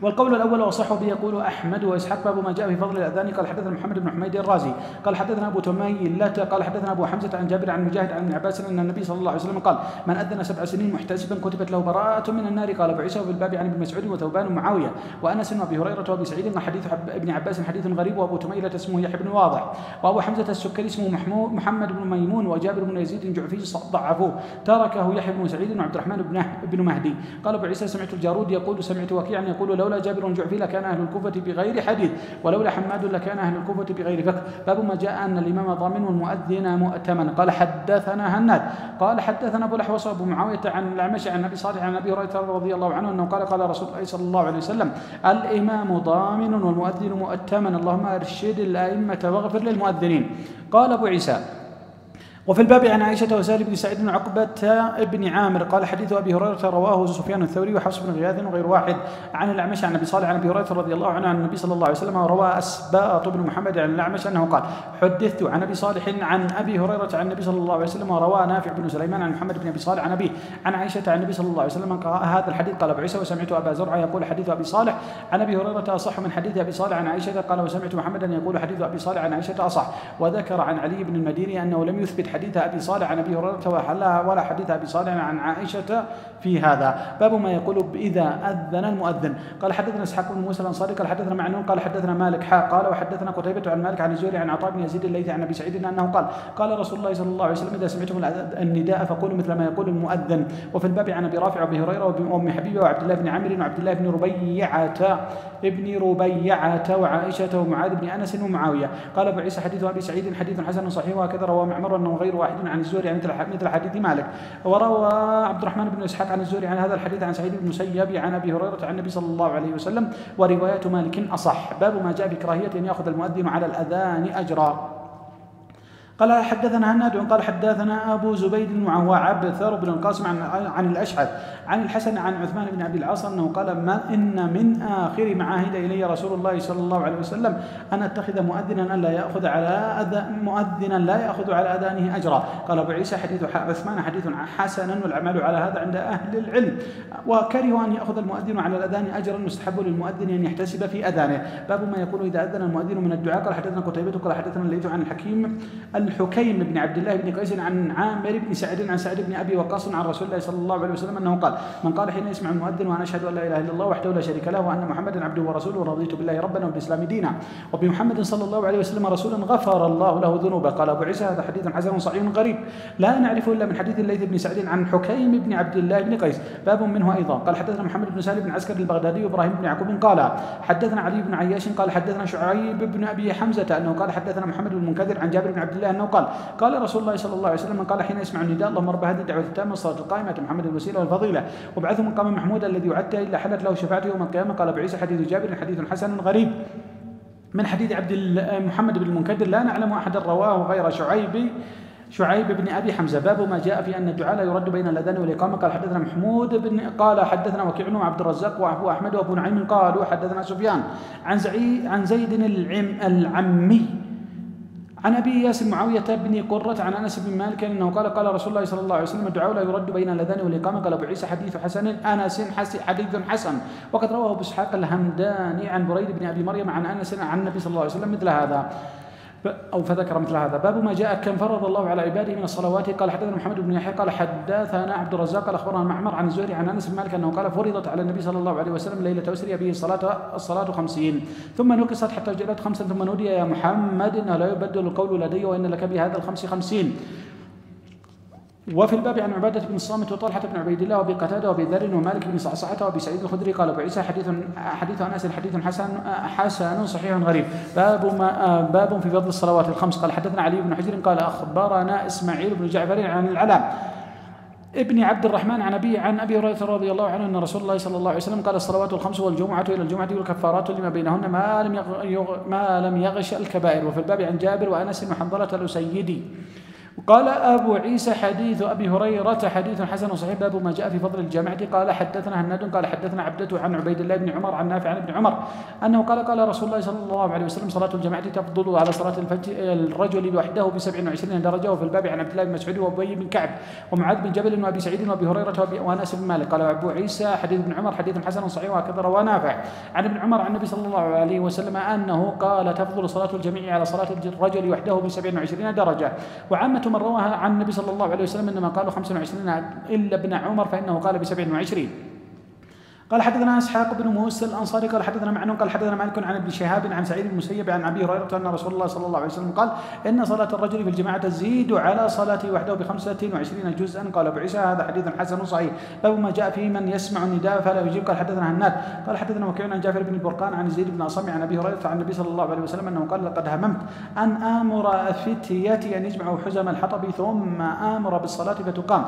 والقول الأول وصحه به يقول أحمد وإسحاق باب ما جاء في فضل الأذان. قال حدثنا محمد بن حميد الرازي قال حدثنا أبو تميلة قال حدثنا أبو حمزة عن جابر عن مجاهد عن ابن عباس أن النبي صلى الله عليه وسلم قال من أذن 7 سنين محتسبا كتبت له براءة من النار. قال أبو عيسى وفي الباب عن ابن مسعود وثوبان ومعاوية وأنس وأبي هريرة وأبي سعيد وحديث ابن عباس حديث غريب. وأبو تميلة اسمه يحيى بن واضح وأبو حمزة السكري اسمه محمد بن ميمون وجابر بن يزيد الجعفي ضعفوه تركه يحيى بن سعيد وعبد الرحمن بن مهدي. قال أبو عيسى سمعت الجارود يقول سمعت وكيعا يقول لولا جابر الجعفي لكان أهل الكوفة بغير حديث ولولا حماد لكان أهل الكوفة بغير فقه. باب ما جاء أن الإمام ضامن والمؤذن مؤتمن. قال حدثنا هناد قال حدثنا أبو الأحوص وأبو معاوية عن الأعمش عن أبي صالح عن أبي هريرة رضي الله عنه أنه قال قال رسول الله صلى الله عليه وسلم الإمام ضامن والمؤذن مؤتمن اللهم أرشد الأئمة واغفر للمؤذنين. قال أبو عيسى وفي الباب عن عائشة وسهل بن سعيد بن عقبة بن عامر قال حديث أبي هريرة رواه سفيان الثوري وحفص بن غياث وغير واحد عن الأعمش عن أبي صالح عن أبي هريرة رضي الله عنه عن النبي صلى الله عليه وسلم. وروى أسباط بن محمد عن الأعمش أنه قال حدثت عن أبي صالح عن أبي هريرة عن النبي صلى الله عليه وسلم. وروى نافع بن سليمان عن محمد بن أبي صالح عن أبيه عن عائشة عن النبي صلى الله عليه وسلم هذا الحديث. قال أبو عيسى وسمعت أبا زرعة يقول حديث أبي صالح عن أبي هريرة أصح من حديث أبي صالح عن عائشة. قال وسمعت محمدا يقول حديث أبي صالح عن عائشة أصح. وذكر عن علي بن المديني أنه لم يثبت حديث أبي صالح عن أبي هريرة ولا حديث أبي صالح عن عائشة في هذا. باب ما يقول إذا أذن المؤذن. قال حدثنا إسحاق بن موسى الأنصاري قال حدثنا معنون قال حدثنا مالك قال وحدثنا قتيبة عن مالك عن الزهري عن عطاء بن يزيد الليثي عن أبي سعيد أنه قال قال رسول الله صلى الله عليه وسلم إذا سمعتم النداء فقولوا مثل ما يقول المؤذن. وفي الباب عن أبي رافع وأبي هريرة وأم حبيبة وعبد الله بن عمرو وعبد الله بن ربيعة وعائشة ومعاذ بن أنس ومعاوية. قال أبو عيسى حديث أبي سعيد حديث حسن صحيح وهكذا روى معمر أنه غير واحد عن الزهري مثل حديث مالك. وروى عبد الرحمن بن إسحاق عن الزهري عن هذا الحديث عن سعيد بن المسيب عن أبي هريرة عن النبي صلى الله عليه وسلم. ورواية مالك أصح. باب ما جاء بكراهية أن يأخذ المؤذن على الأذان أجرا. قال حدثنا هناد قال حدثنا أبو زبيد وهو عبثر بن القاسم عن الأشعث عن الحسن عن عثمان بن أبي العاص أنه قال إن من آخر ما عهد إلي رسول الله صلى الله عليه وسلم أن أتخذ مؤذنا لا يأخذ على أذانه أجرا. قال أبو عيسى حديث عثمان حديث حسن والعمل على هذا عند أهل العلم. وكره أن يأخذ المؤذن على الأذان أجرا يستحب للمؤذن أن يحتسب في أذانه. باب ما يقول إذا أذن المؤذن من الدعاء. قال حدثنا قتيبة قال حدثنا الليث عن الحكيم بن عبد الله بن قيس عن عامر بن سعد عن سعد بن أبي وقاص عن رسول الله صلى الله عليه وسلم أنه قال من قال حين يسمع المؤذن وأنا أشهد أن لا إله إلا الله وحده لا شريك له وأن محمدا عبده ورسوله رضيت بالله ربنا وبالإسلام دينا وبمحمد صلى الله عليه وسلم رسولا غفر الله له ذنوبه. قال أبو عيسى هذا حديث حسن صحيح غريب لا نعرفه إلا من حديث الليث بن سعد عن حكيم بن عبد الله بن قيس. باب منه أيضا. قال حدثنا محمد بن سالم بن عسكر البغدادي وإبراهيم بن يعقوب قال حدثنا علي بن عياش قال حدثنا شعيب بن أبي حمزة أنه قال حدثنا محمد بن المنكدر عن جابر بن عبد الله أنه قال رسول الله صلى الله عليه وسلم من قال حين يسمع النداء اللهم رب هذه الدعوة التامة الصلاة القائمة محمد الوسيلة والفضيلة وابعثه مقام محمود الذي وعدته إلا حلت له شفاعته يوم القيامة. قال أبو عيسى حديث جابر حديث حسن غريب من حديث محمد بن المنكدر لا نعلم أحدا رواه غير شعيب بن أبي حمزة. باب ما جاء في أن الدعاء لا يرد بين الأذان والإقامة. قال حدثنا محمود قال حدثنا وكيع وعبد الرزاق وأبو أحمد وأبو نعيم قالوا حدثنا سفيان عن زيد العمي عن أبي ياس معاوية بن قرة عن أنس بن مالك أنه قال رسول الله صلى الله عليه وسلم الدعاء لا يرد بين الأذان والإقامة. قال أبو عيسى حديث حديث حسن وقد رواه أبو إسحاق الهمداني عن بريد بن أبي مريم عن أنس عن النبي صلى الله عليه وسلم مثل هذا فذكر مثل هذا. باب ما جاء كم فرض الله على عباده من الصلوات. قال حدثنا محمد بن يحيى قال حدثنا عبد الرزاق قال اخبرنا معمر عن الزهري عن انس بن مالك انه قال فرضت على النبي صلى الله عليه وسلم ليله اسري به الصلاه 50 ثم نقصت حتى جعلت 5 ثم نودي يا محمد انه لا يبدل القول لدي وان لك بهذا الخمس 50. وفي الباب عن عبادة بن الصامت وطلحة بن عبيد الله وابي قتادة وابي ذر ومالك بن صعصعة وابي سعيد الخدري. قال ابو عيسى حديث انس حديث حسن صحيح غريب. باب في فضل الصلوات الخمس. قال حدثنا علي بن حجر قال اخبرنا اسماعيل بن جعفر عن العلاء ابن عبد الرحمن عن ابي هريره رضي الله عنه ان رسول الله صلى الله عليه وسلم قال الصلوات الخمس والجمعه الى الجمعه والكفارات لما بينهن ما لم يغش الكبائر. وفي الباب عن جابر وانس وحنظله الاسيدي قال أبو عيسى حديث أبي هريرة حديث حسن صحيح باب ما جاء في فضل الجامعة. قال حدثنا هناد قال حدثنا عبدة عن عبيد الله بن عمر عن نافع عن ابن عمر أنه قال رسول الله صلى الله عليه وسلم صلاة الجماعة تفضل على صلاة الرجل وحده ب27 درجة. وفي الباب عن عبد الله بن مسعود وأبي بن كعب ومعاذ بن جبل وأبي سعيد وأبي هريرة وأنس بن مالك. قال أبو عيسى حديث ابن عمر حديث حسن صحيح وهكذا رواه نافع عن ابن عمر عن النبي صلى الله عليه وسلم أنه قال تفضل صلاة الجميع على صلاة الرجل وحده ب27 درجة. وعامة من رواها عن النبي صلى الله عليه وسلم إنما قالوا 25 إلا ابن عمر فإنه قال ب27. قال حدثنا اسحاق بن موسى الانصاري قال حدثنا معن قال حدثنا مالك عن ابن شهاب عن سعيد بن المسيب عن ابي هريره ان رسول الله صلى الله عليه وسلم قال ان صلاه الرجل في الجماعه تزيد على صلاته وحده ب25 جزءا. قال ابو عيسى هذا حديث حسن صحيح باب ما جاء في من يسمع النداء فلا يجيب. قال حدثنا هناد قال حدثنا وكيع عن جابر بن البرقان عن زيد بن اصم عن ابي هريره عن النبي صلى الله عليه وسلم انه قال لقد هممت ان امر فتيتي ان يجمعوا حزم الحطب ثم امر بالصلاه فتقام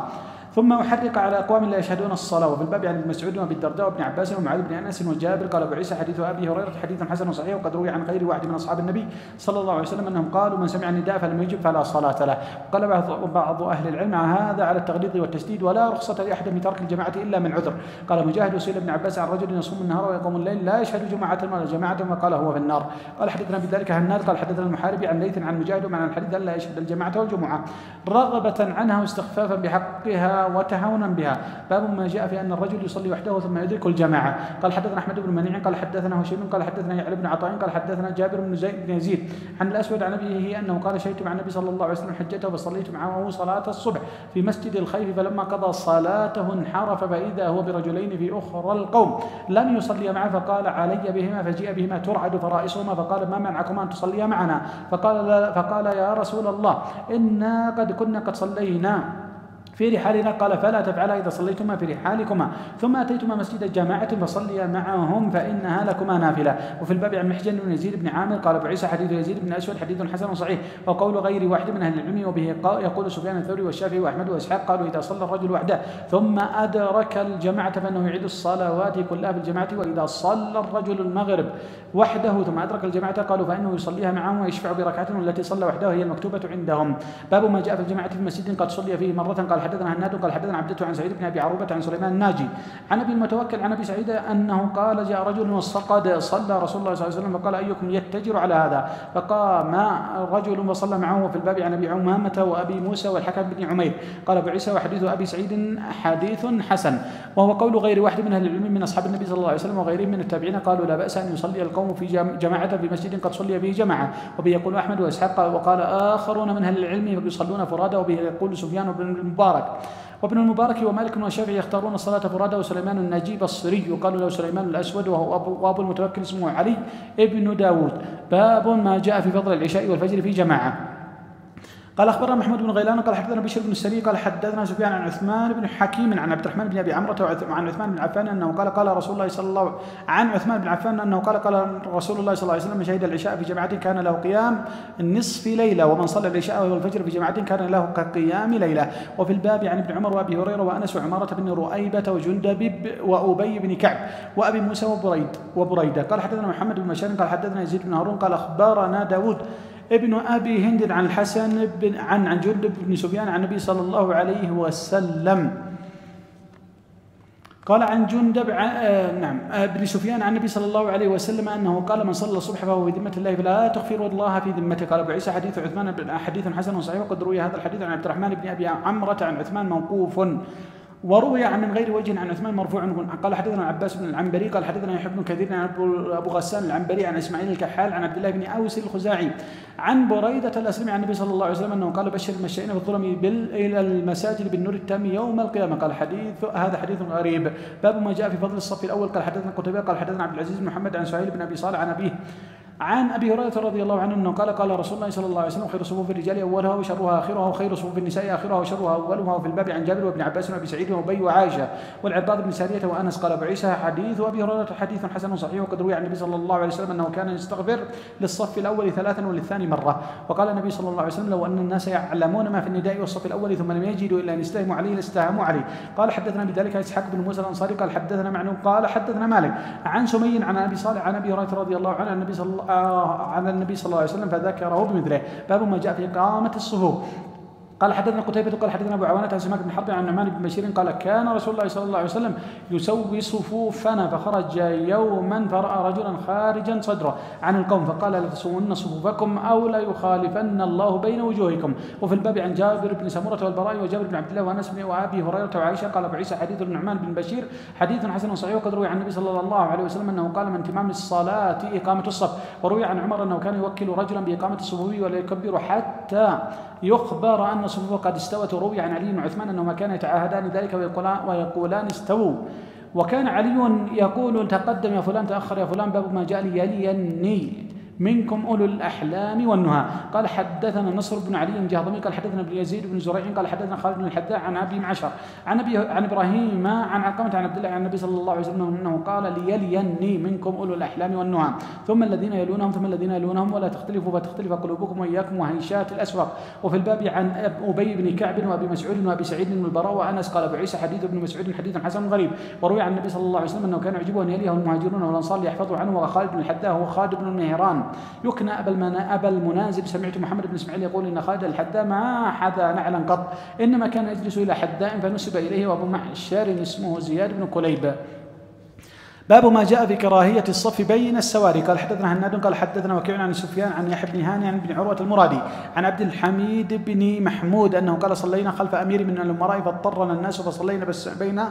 ثم أحرق على أقوام لا يشهدون الصلاة. وفي الباب عن ابن مسعود وابي الدرداء وابن عباس ومعاذ بن أنس وجابر. قال أبو عيسى حديث أبي هريرة حديث حسن صحيح وقد روي عن غير واحد من أصحاب النبي صلى الله عليه وسلم أنهم قالوا من سمع النداء فلم يجب فلا صلاة له. قال بعض أهل العلم هذا على التغليظ والتشديد ولا رخصة لأحد من ترك الجماعة إلا من عذر. قال مجاهد وسئل ابن عباس عن رجل يصوم النهار ويقوم الليل لا يشهد جماعة ولا جماعة وقال هو في النار. قال حدثنا بذلك هناد قال حدثنا المحاربي عن ليث عن مجاهد ومعنى الحديث ألا يشهد الجماعة والجمعة رغبة عنها واستخفافا بحقها وتهاونا بها. باب ما جاء في أن الرجل يصلي وحده ثم يدرك الجماعة. قال حدثنا أحمد بن منيع قال حدثنا هشيم قال حدثنا يعلى بن عطاء قال حدثنا جابر بن يزيد عن الأسود عن أبيه أنه قال شهدت مع النبي صلى الله عليه وسلم حجته فصليت معه صلاة الصبح في مسجد الخيف فلما قضى صلاته انحرف فإذا هو برجلين في أخرى القوم لم يصلي معه فقال علي بهما فجيء بهما ترعد فرائصهما فقال ما منعكما أن تصليا معنا فقال يا رسول الله إنا قد صلينا في رحالنا. قال فلا تفعلا إذا صليتما في رحالكما ثم أتيتما مسجد الجماعة فصليا معهم فإنها لكما نافلة. وفي الباب عن محجن بن يزيد بن عامر قال أبو عيسى حديث يزيد بن أسود حديث حسن صحيح وقول غير واحد من أهل العلم وبه يقول سفيان الثوري والشافعي وأحمد وإسحاق قالوا إذا صلى الرجل وحده ثم أدرك الجماعة فإنه يعيد الصلوات كلها في الجماعة. وإذا صلى الرجل المغرب وحده ثم أدرك الجماعة قالوا فإنه يصليها معهم ويشفع بركعة والتي صلى وحده هي المكتوبة عندهم. باب ما جاء في الجماعة في مسجد قد صلي فيه مرة. قال حدثنا هناد قال حدثنا عبدته عن سعيد بن ابي عروبه عن سليمان الناجي عن ابي المتوكل عن ابي سعيد انه قال جاء رجل وقد صلى رسول الله صلى الله عليه وسلم فقال ايكم يتجر على هذا فقام رجل وصلى معه. وفي الباب عن ابي عمامه وابي موسى والحكم بن عمير. قال ابو عيسى وحديث ابي سعيد حديث حسن وهو قول غير واحد من اهل العلم من اصحاب النبي صلى الله عليه وسلم وغيرهم من التابعين قالوا لا باس ان يصلي القوم في جماعه في مسجد قد صلي به جماعه. وبه يقول احمد واسحاق وقال اخرون من اهل العلم يصلون فرادى. وبه يقول سفيان بن المبارك وابن المبارك ومالك والشافعي يختارون الصلاة فرادى. وسليمان الناجي بصري وقالوا له سليمان الأسود وأبو المتوكل اسمه علي ابن داود. باب ما جاء في فضل العشاء والفجر في جماعة. قال أخبرنا محمود بن غيلان قال حدثنا بشير بن السري قال حدثنا سفيان عن عثمان بن حكيم عن عبد الرحمن بن أبي عمرة وعن عثمان بن عفان أنه قال رسول الله صلى الله عن عثمان بن عفان أنه قال رسول الله صلى الله عليه وسلم من شهد العشاء في جماعة كان له قيام نصف ليلة ومن صلى العشاء والفجر في جماعة كان له كقيام ليلة. وفي الباب عن ابن عمر وأبي هريرة وأنس وعمارة بن رؤيبة وجندب وأبي بن كعب وأبي موسى وبريدة. قال حدثنا محمد بن بشار قال حدثنا يزيد بن هارون قال أخبرنا داود ابن أبي هند عن الحسن عن جندب بن سفيان عن النبي صلى الله عليه وسلم قال عن جندب بن سفيان عن النبي صلى الله عليه وسلم أنه قال من صلى الصبح فهو في ذمة الله فلا تغفر الله في ذمته. قال أبو عيسى حديث عثمان حديث حسن وصحيح وقد روي هذا الحديث عن عبد الرحمن بن أبي عمرة عن عثمان موقوف وروي عن من غير وجه عن عثمان مرفوع. قال حدثنا عباس بن العنبري قال حدثنا يحيى بن كثير عن أبو غسان العنبري عن إسماعيل الكحال عن عبد الله بن أوس الخزاعي عن بريدة الأسلمي عن النبي صلى الله عليه وسلم أنه قال بشر المشائين في الظلم إلى المساجد بالنور التام يوم القيامة. قال هذا حديث غريب. باب ما جاء في فضل الصف الأول. قال حدثنا قتيبة قال حدثنا عبد العزيز بن محمد عن سهيل بن أبي صالح عن أبيه عن أبي هريرة رضي الله عنه أنه قال رسول الله صلى الله عليه وسلم خير صفوف الرجال أولها وشرها آخرها وخير صفوف النساء آخرها وشرها أولها. وفي الباب عن جابر وابن عباس وأبي سعيد وأبي وعائشة والعباد بن سارية وأنس. قال أبو عيسى حديث أبي هريرة حديث حسن صحيح وقد روي عن النبي صلى الله عليه وسلم أنه كان يستغفر للصف الأول 3 وللثاني مرة. وقال النبي صلى الله عليه وسلم لو أن الناس يعلمون ما في النداء والصف الأول ثم لم يجدوا إلا أن يستهموا عليه لاستهموا عليه. قال حدثنا بذلك إسحاق بن موسى الأنصاري قال حدثنا معن قال حدثنا مالك عن سمي عن أبي صالح عن أبي هريرة رضي الله عنه عن النبي صلى الله عليه وسلم فذكره بمثله. باب ما جاء في إقامة الصفوف. قال حدثنا قتيبة قال حدثنا أبو عوانة عن سماك بن حرب عن نعمان بن بشير قال كان رسول الله صلى الله عليه وسلم يسوي صفوفنا فخرج يوما فرأى رجلا خارجا صدره عن القوم فقال لتسوون صفوفكم أو لا يخالفن الله بين وجوهكم. وفي الباب عن جابر بن سمرة والبراء وجابر بن عبد الله وأنس بن وأبي هريرة وعائشة قال أبو عيسى حديث النعمان بن بشير حديث حسن صحيح وقد روي عن النبي صلى الله عليه وسلم أنه قال من تمام الصلاة إقامة الصف. وروي عن عمر أنه كان يوكل رجلا بإقامة الصفوف ولا يكبر حتى يخبر أن الصفوف قد استوت. وروي عن علي بن عثمان أنهما كان يتعاهدان ذلك ويقولان استووا. وكان علي يقول تقدم يا فلان تأخر يا فلان باب ما جاء ليليني منكم أولو الأحلام والنهى. قال حدثنا نصر بن علي الجهضمي قال حدثنا ابن يزيد بن زريع قال حدثنا خالد بن الحذاء عن أبي معشر عن إبراهيم عن علقمة عن عبد الله عن النبي صلى الله عليه وسلم أنه قال ليليني منكم أولو الأحلام والنهى ثم الذين يلونهم ثم الذين يلونهم ولا تختلفوا فتختلف قلوبكم وإياكم وهيشات الأسواق. وفي الباب عن أبي بن كعب وأبي مسعود وأبي سعيد بن البراء وأنس قال أبو عيسى حديث ابن مسعود حديث حسن غريب. وروي عن النبي صلى الله عليه وسلم أنه كان يعجبه أن يليه المهاجرون والأنصار ليحفظوا عنه. وخالد بن الحذاء هو خالد بن المهران يكنى أبا المنازب. سمعت محمد بن اسماعيل يقول إن خالد الحذاء ما حذا نعلا قط إنما كان يجلس إلى حذاء فنسب إليه وأبو معشر اسمه زياد بن كليب. باب ما جاء في كراهية الصف بين السواري. قال حدثنا هناد قال حدثنا وكيع عن سفيان عن يحيى بن هاني عن ابن عروة المرادي عن عبد الحميد بن محمود أنه قال صلينا خلف أمير من الأمراء فاضطرنا الناس فصلينا بين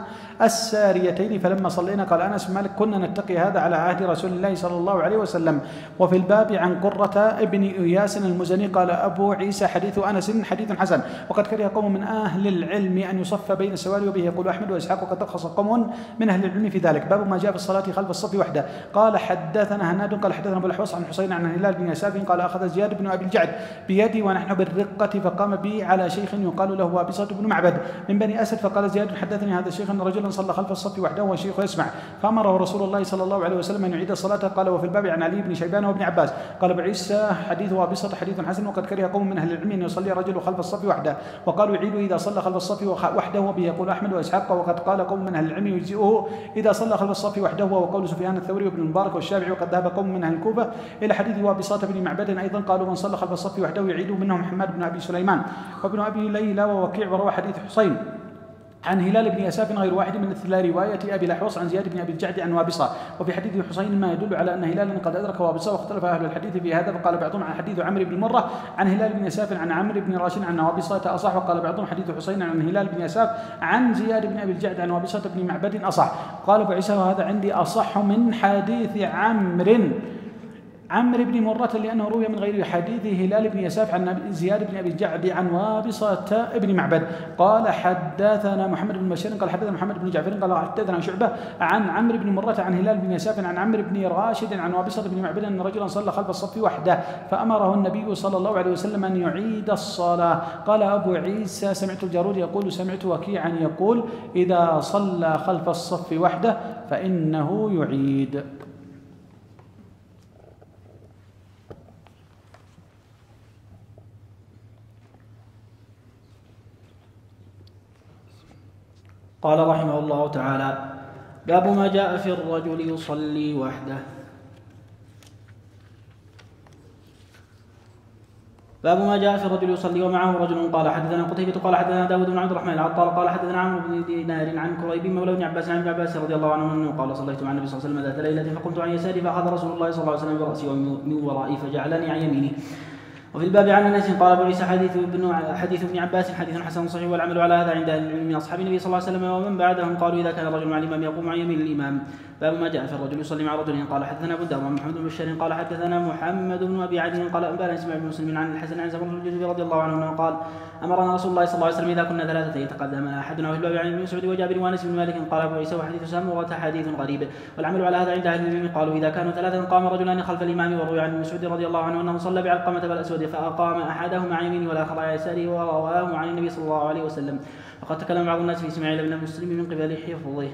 الساريتين فلما صلينا قال أنس بن مالك كنا نتقي هذا على عهد رسول الله صلى الله عليه وسلم. وفي الباب عن قرة ابن إياس المزني قال أبو عيسى حديث أنس حديث حسن وقد كره قوم من أهل العلم أن يصف بين السواري وبه يقول أحمد وإسحاق وقد رخص قوم من أهل العلم في ذلك. باب ما جاء في الصلاة خلف الصف وحده. قال حدثنا هناد قال حدثنا ابو الحوص عن حسين عن هلال بن يساف قال اخذ زياد بن ابي الجعد بيدي ونحن بالرقه فقام بي على شيخ يقال له وابصة بن معبد من بني اسد فقال زياد حدثني هذا الشيخ ان رجلا صلى خلف الصف وحده والشيخ يسمع فامره رسول الله صلى الله عليه وسلم ان يعيد الصلاه. قال وفي الباب عن علي بن شيبان وابن عباس قال ابو عيسى حديث وابصة حديث حسن وقد كره قوم من اهل العلم ان يصلي رجل خلف الصف وحده وقالوا يعيد اذا صلى خلف الصف وحده وبه يقول احمد واسحاق وقد قال قوم من اهل العلم يجزئه اذا صلى خلف الصف وحده وقول سفيان الثوري وابن المبارك والشافعي. وقد ذهب قوم من اهل الكوفه الى حديث وابصة بن معبد ايضا قالوا من صلى خلف الصف وحده يعيد منهم حماد بن ابي سليمان وابن ابي ليلى ووكيع. وروى حديث حسين عن هلال بن يساف غير واحد من مثل رواية أبي الأحوص عن زياد بن أبي الجعد عن وابصة. وفي حديث حسين ما يدل على أن هلالا قد أدرك وابصة واختلف أهل الحديث في هذا فقال بعضهم عن حديث عمرو بن مرة عن هلال بن يساف عن عمرو بن راشد عن وابصة أصح وقال بعضهم حديث حسين عن هلال بن يساف عن زياد بن أبي الجعد عن وابصة بن معبد أصح. قال أبو عيسى وهذا عندي أصح من حديث عمرو بن مرة لأنه روي من غير حديث هلال بن يساف عن زياد بن أبي الجعد عن وابصة بن معبد. قال حدثنا محمد بن بشير قال حدثنا محمد بن جعفر قال حدثنا شعبة عن عمرو بن مرة عن هلال بن يساف عن عمرو بن راشد عن وابصة بن معبد أن رجلا صلى خلف الصف وحده فأمره النبي صلى الله عليه وسلم أن يعيد الصلاة. قال أبو عيسى سمعت الجارود يقول سمعت وكيعا يقول إذا صلى خلف الصف وحده فإنه يعيد. قال رحمه الله تعالى باب ما جاء في الرجل يصلي وحده. باب ما جاء في الرجل يصلي ومعه رجل. قال حدثنا قتيبة قال حدثنا داود بن عبد الرحمن العطار قال حدثنا عمرو بن دينار عن كريب مولى بن عباس عن ابن عباس رضي الله عنه انه قال صليت مع النبي صلى الله عليه وسلم ذات ليلة فقمت عن يساري فاخذ رسول الله صلى الله عليه وسلم براسي ومن ورائي فجعلني عن يمينه. وفي الباب عن انس قال ابو عيسى حديث ابن عباس حديث حسن صحيح والعمل على هذا عند اهل العلم من اصحاب النبي صلى الله عليه وسلم ومن بعدهم قالوا اذا كان الرجل مع الامام يقوم عن يمين الامام. باب ما جاء في الرجل يصلي مع رجل. قال حدثنا ابو داود محمد بن بشار قال حدثنا محمد بن ابي عدي قال انبانا اسماعيل بن مسلم عن الحسن عن زمر الجندي رضي الله عنه قال امرنا رسول الله صلى الله عليه وسلم اذا كنا ثلاثه يتقدمنا احدنا. وفي الباب عن ابن مسعود وجابر وانس بن مالك قال ابو عيسى وحديث سمره حديث غريب والعمل على هذا عند اهل العلم. قالوا اذا كانوا ثلاثه قام رجلان خلف الامام. وروي عن ابن مسعود رضي الله عنه انه صلى بعلقمه بالاسود فاقام احدهما عن يمينه والاخر على يساره ورواه عن النبي صلى الله عليه وسلم. وقد تكلم بعض الناس في اسماعيل بن مسلم من قبل حفظه.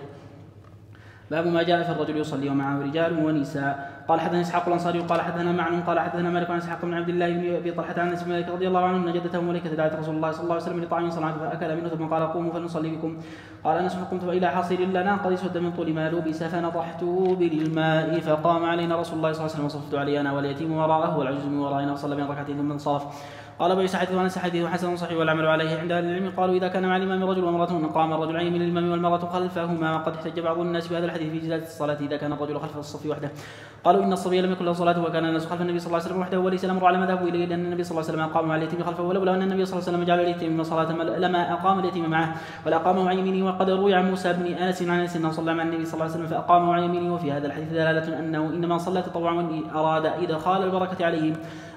باب ما جاء في الرجل يصلي ومعه رجال ونساء. قال حدثنا اسحاق الانصاري قال حدثنا معن قال حدثنا مالك عن اسحاق بن عبد الله بن ابي طلحه عن انس مالك رضي الله عنه ان جدته ملكه دعت رسول الله صلى الله عليه وسلم لطعام صنعته فاكل منه ثم قال قوموا فلنصلي بكم. قال انس فقمت الى حصير لنا قد اسود من طول ما لبس فنضحته بالماء فقام علينا رسول الله صلى الله عليه وسلم وصفت علي انا واليتيم وراءه والعجوز من ورائنا وصلى بين ركعتين ثم انصرف. قال ابو عيسى حديث انس حديث حسن صحيح والعمل عليه عند اهل العلم. قالوا اذا كان مع الامام رجل وامراه قام الرجل عن يمين الامام والمراه خلفهما، وقد احتج بعض الناس بهذا الحديث في جزاز الصلاه اذا كان الرجل خلف الصف وحده. قالوا ان الصبي لم يكن له صلاه وكان الناس خلف النبي صلى الله عليه وسلم وحده، وليس الامر على ما ذهبوا اليه لان النبي صلى الله عليه وسلم اقام مع اليتيم خلفه، ولولا ان النبي صلى الله عليه وسلم جعل اليتيم صلاه لما اقام اليتيم معه ولا اقامه عن يمينه. وقد روي عن موسى بن انس عن انس انه صلى مع النبي صلى الله عليه وسلم فاقامه عن يمينه، وفي هذا الحديث دلاله انه انما صلى تطوعا وان اراد ادخال البركه عليهم.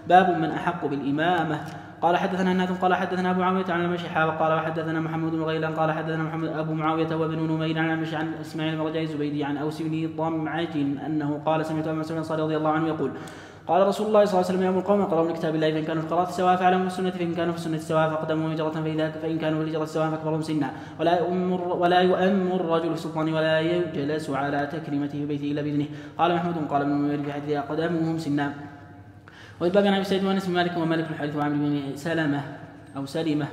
باب من احق بالامامه. قال حدثنا هناد قال حدثنا ابو معاويه عن المشيحة وقال وحدثنا محمد بن غيلان قال حدثنا محمد ابو معاويه وابن نمير عن المشي عن اسماعيل بن رجاء الزبيدي عن اوس بن ضمعج انه قال سمعت ابا مسعود الانصاري رضي الله عنه يقول قال رسول الله صلى الله عليه وسلم يامر القوم يقرؤون من كتاب الله فان كانوا في القراءه سواء فاعلموا بالسنه فان كانوا في السنه سواء فاقدموا هجره فان كانوا في الهجره سواء فاكبرهم سنا ولا يؤم الرجل في سلطانه ولا يجلس على تكريمته في بيته الا باذنه. قال محمود قال ابن نمير في حديث اقدمهم سنا. والباب عن ابي سعيد وانس بن مالك ومالك بن الحارث وعمرو بن سلمه أو سلمة.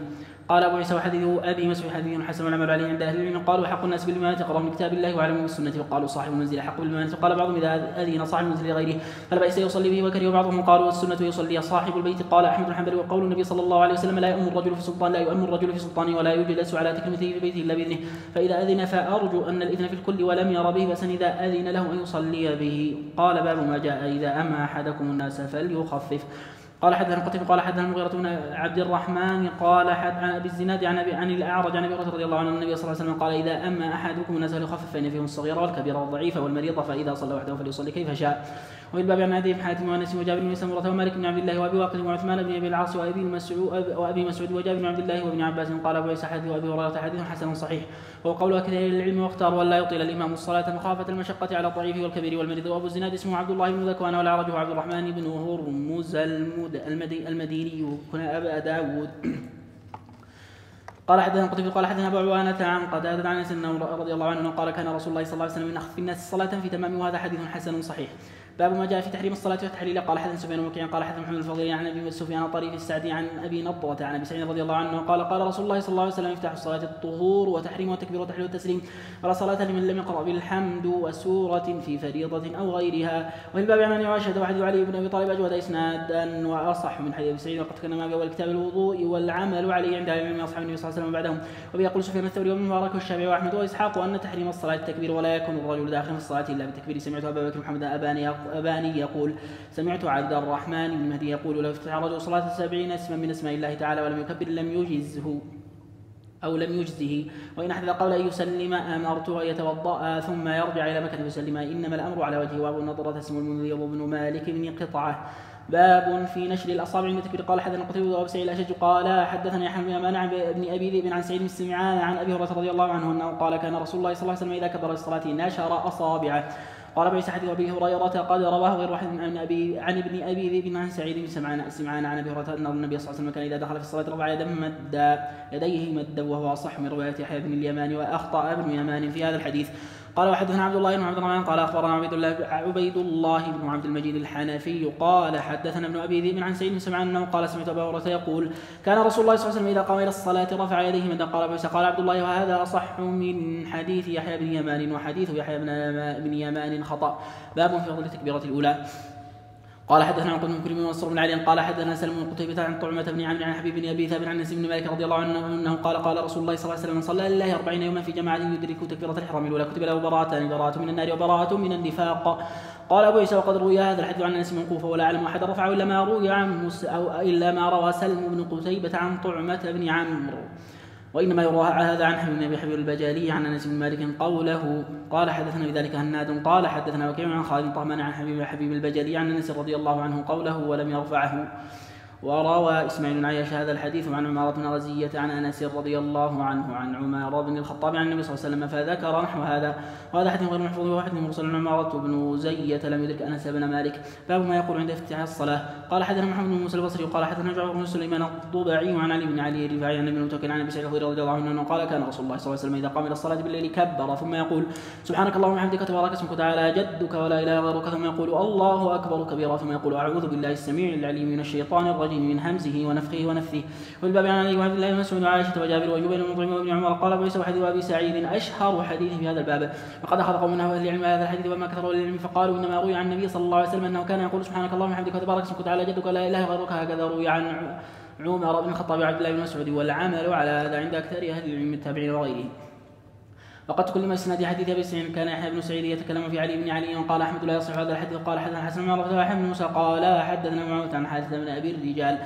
قال أبو عيسى وحديث أبي مسعود حديث حسن والعمل عليه عند أهل العلم. قالوا حق الناس بالإمامة يقرأون من كتاب الله ويعلمون بالسنة، وقالوا صاحب المنزل حق بالإمامة. وقال بعضهم إذا أذن صاحب المنزل لغيره فلا بأس يصلي به وكره، وبعضهم قالوا السنة يصلي صاحب البيت. قال أحمد بن حنبل وقول النبي صلى الله عليه وسلم لا يؤم الرجل في سلطانه ولا يجلس على تكريمته في بيته إلا بإذنه، فإذا أذن فأرجو أن الإذن في الكل ولم ير به بأسا إذا أذن له أن يصلي به. قال باب ما جاء إذا أما أحدكم الناس فليخفف. قال حدثنا قتيبة قال حدثنا المغيرة بن عبد الرحمن قال عن ابي الزناد عن الاعرج عن ابي هريرة رضي الله عنه النبي صلى الله عليه وسلم قال اذا اما احدكم الناس فليخفف فان فيهم الصغير والكبير والضعيف والمريض فاذا صلى وحده فليصلي كيف شاء. وفي الباب عن ابي حاتم وانس وجابر بن سمرة ومالك بن عبد الله وابي واقد وعثمان بن ابي العاص وابي مسعود وجابر بن عبد الله وابن عباس. قال ابو عيسى حديث وابي هريرة حديث حسن صحيح، وهو قول اكثر العلم واختار ان لا يطيل الامام الصلاه مخافه المشقه على الضعيف والكبير والمريض. وابو الزناد اسمه عبد الله بن ذكوان والأعرج عبد الرحمن بن هرمز المديني كنا ابا داود. قال حدثنا قتيبة قال حدثنا ابو عوانة عن قتادة عن انس رضي الله عنه قال كان رسول الله صلى الله عليه وسلم من اخف الناس صلاة في تمام، وهذا حديث حسن صحيح. باب ما جاء في تحريم الصلاة والتحليل. قال حدثنا سفيان بن وكيع قال حدثنا محمد الفضيل عن ابي سفيان الطريف السعدي عن ابي نضرة عن ابي سعيد رضي الله عنه قال قال رسول الله صلى الله عليه وسلم افتح الصلاة الطهور وتحريم والتكبير والتحليل والتسليم، ولا صلاة لمن لم يقرأ بالحمد وسورة في فريضة او غيرها. وفي الباب عن عائشة وحديث علي بن ابي طالب اجود اسنادا واصح من حديث ابي سعيد، وقد كان ما بأول كتاب الوضوء والعمل عليه عند العلم اصحاب النبي صلى الله عليه وسلم بعدهم. وبيقول سفيان الثوري وابن مبارك والشافعي واحمد واسحاق ان تحريم الصلاة التكبير ولا يكون الرجل داخلا في الصلاة الا بالتكبير. سمعت ابا بكر محمد اباني يقول سمعت عبد الرحمن بن مهدي يقول لو افتتح الرجل صلاة 70 اسما من اسماء الله تعالى ولم يكبر لم يجزه أو لم يجزه، وإن أحدث قبل أن يسلم أمرته أن يتوضأ ثم يرجع إلى مكانه يسلم، إنما الأمر على وجهه. وأبو النضرة اسمه المنذر بن مالك بن قطعة. باب في نشر الأصابع عند التكبير. قال حدثنا قتيبة وأبو سعيد الأشج قال حدثنا يحيى بن يمان عن ابن أبي ذئب عن سعيد بن سمعان عن أبي هريرة رضي الله عنه أنه قال كان رسول الله صلى الله عليه وسلم إذا كبر الصلاة نشر أصابعه. قال ابي سعيد وابي هريره قد رواه غير واحد عن ابن ابي ذئب عن سعيد بن سمعان عن ابي هريره ان النبي صلى الله عليه وسلم كان اذا دخل في الصلاه رفع يديه مدا، وهو اصح من روايه يحيى بن اليمان، واخطا ابن يمان في هذا الحديث. قال وحدثنا عبد الله بن عبد الرحمن قال اخبرنا عبيد الله بن عبد المجيد الحنفي قال حدثنا ابن ابي ذئب عن سعيد بن سمعان انه قال سمعت ابا هريره يقول كان رسول الله صلى الله عليه وسلم اذا قام الى الصلاه رفع يديه مدا. قال عبد الله وهذا اصح من حديث يحيى بن يمان، وحديث يحيى بن يمان خطا. باب في فضل التكبيره الاولى. قال حدثنا عن بن كريم ونصر بن علي قال حدثنا سلم بن قتيبة عن طعمة بن عمرو عن حبيب بن ابي ثابت عن انس بن مالك رضي الله عنه انه قال رسول الله صلى الله عليه وسلم صلى لله 40 يوما في جماعة يدرك تكبيرة الإحرام الأولى كتب له براءة من النار وبراءة من النفاق. قال ابو عيسى وقد روي هذا الحديث عن انس موقوفا ولا اعلم احد رفعه الا ما روى سلم بن قتيبة عن طعمة بن عمرو، وإنما يروى هذا عن حبيب البجالي عن أنس بن مالك قوله. قال حدثنا بذلك هناد قال حدثنا وكيع عن خالد طهمان عن حبيب البجالي عن أنس رضي الله عنه قوله ولم يرفعه. وروى إسماعيل بن عياش هذا الحديث عن عمارة بن رزية عن أنس رضي الله عنه عن عمر بن الخطاب عن النبي صلى الله عليه وسلم فذكر نحو هذا، وهذا حديث غير محفوظ وحديث مرسل. عمارة بن زية لم يدرك أنس بن مالك. باب ما يقول عند افتتاح الصلاة. قال حدثنا محمد بن موسى البصري قال حدثنا جعفر بن سليمان الضبعي عن علي بن علي الرفاعي عن ابن متوكل عن ابي سعيد رضي الله عنه انه قال كان رسول الله صلى الله عليه وسلم اذا قام الى الصلاة بالليل كبر ثم يقول سبحانك اللهم وبحمدك تبارك اسمك وتعالى جدك ولا اله غيرك، ثم يقول الله اكبر كبيرا، ثم يقول اعوذ بالله السميع العليم من الشيطان الرجيم من همزه ونفخه ونفثه. والباب عن علي وعبد الله بن مسعود وعائشة وجابر وجبير بن مطعم وابن عمر. قال ابو عيسى وحديث ابي سعيد اشهر حديث في هذا الباب، وقد اخذ قوم من اهل العلم هذا الحديث وما كثروا العلم فقالوا انما روي عن النبي صلى الله عليه وسلم انه كان يقول سبحانك اللهم وبحمدك وتبارك اسمك وتعالى جدك ولا اله غيرك. هكذا عمر بن الخطاب وعبد الله بن مسعود، والعمل على هذا عند أكثر أهل العلم التابعين وغيرهم. وقد تكلم اسناد حديث ابي سعيد كان يحيى بن سعيد يتكلم في علي بن علي وقال احمد لا يصح هذا الحديث، قال حدثنا حسن بن عمرو وحمد بن موسى قال حدثنا معاويه عن حارثه بن ابي الرجال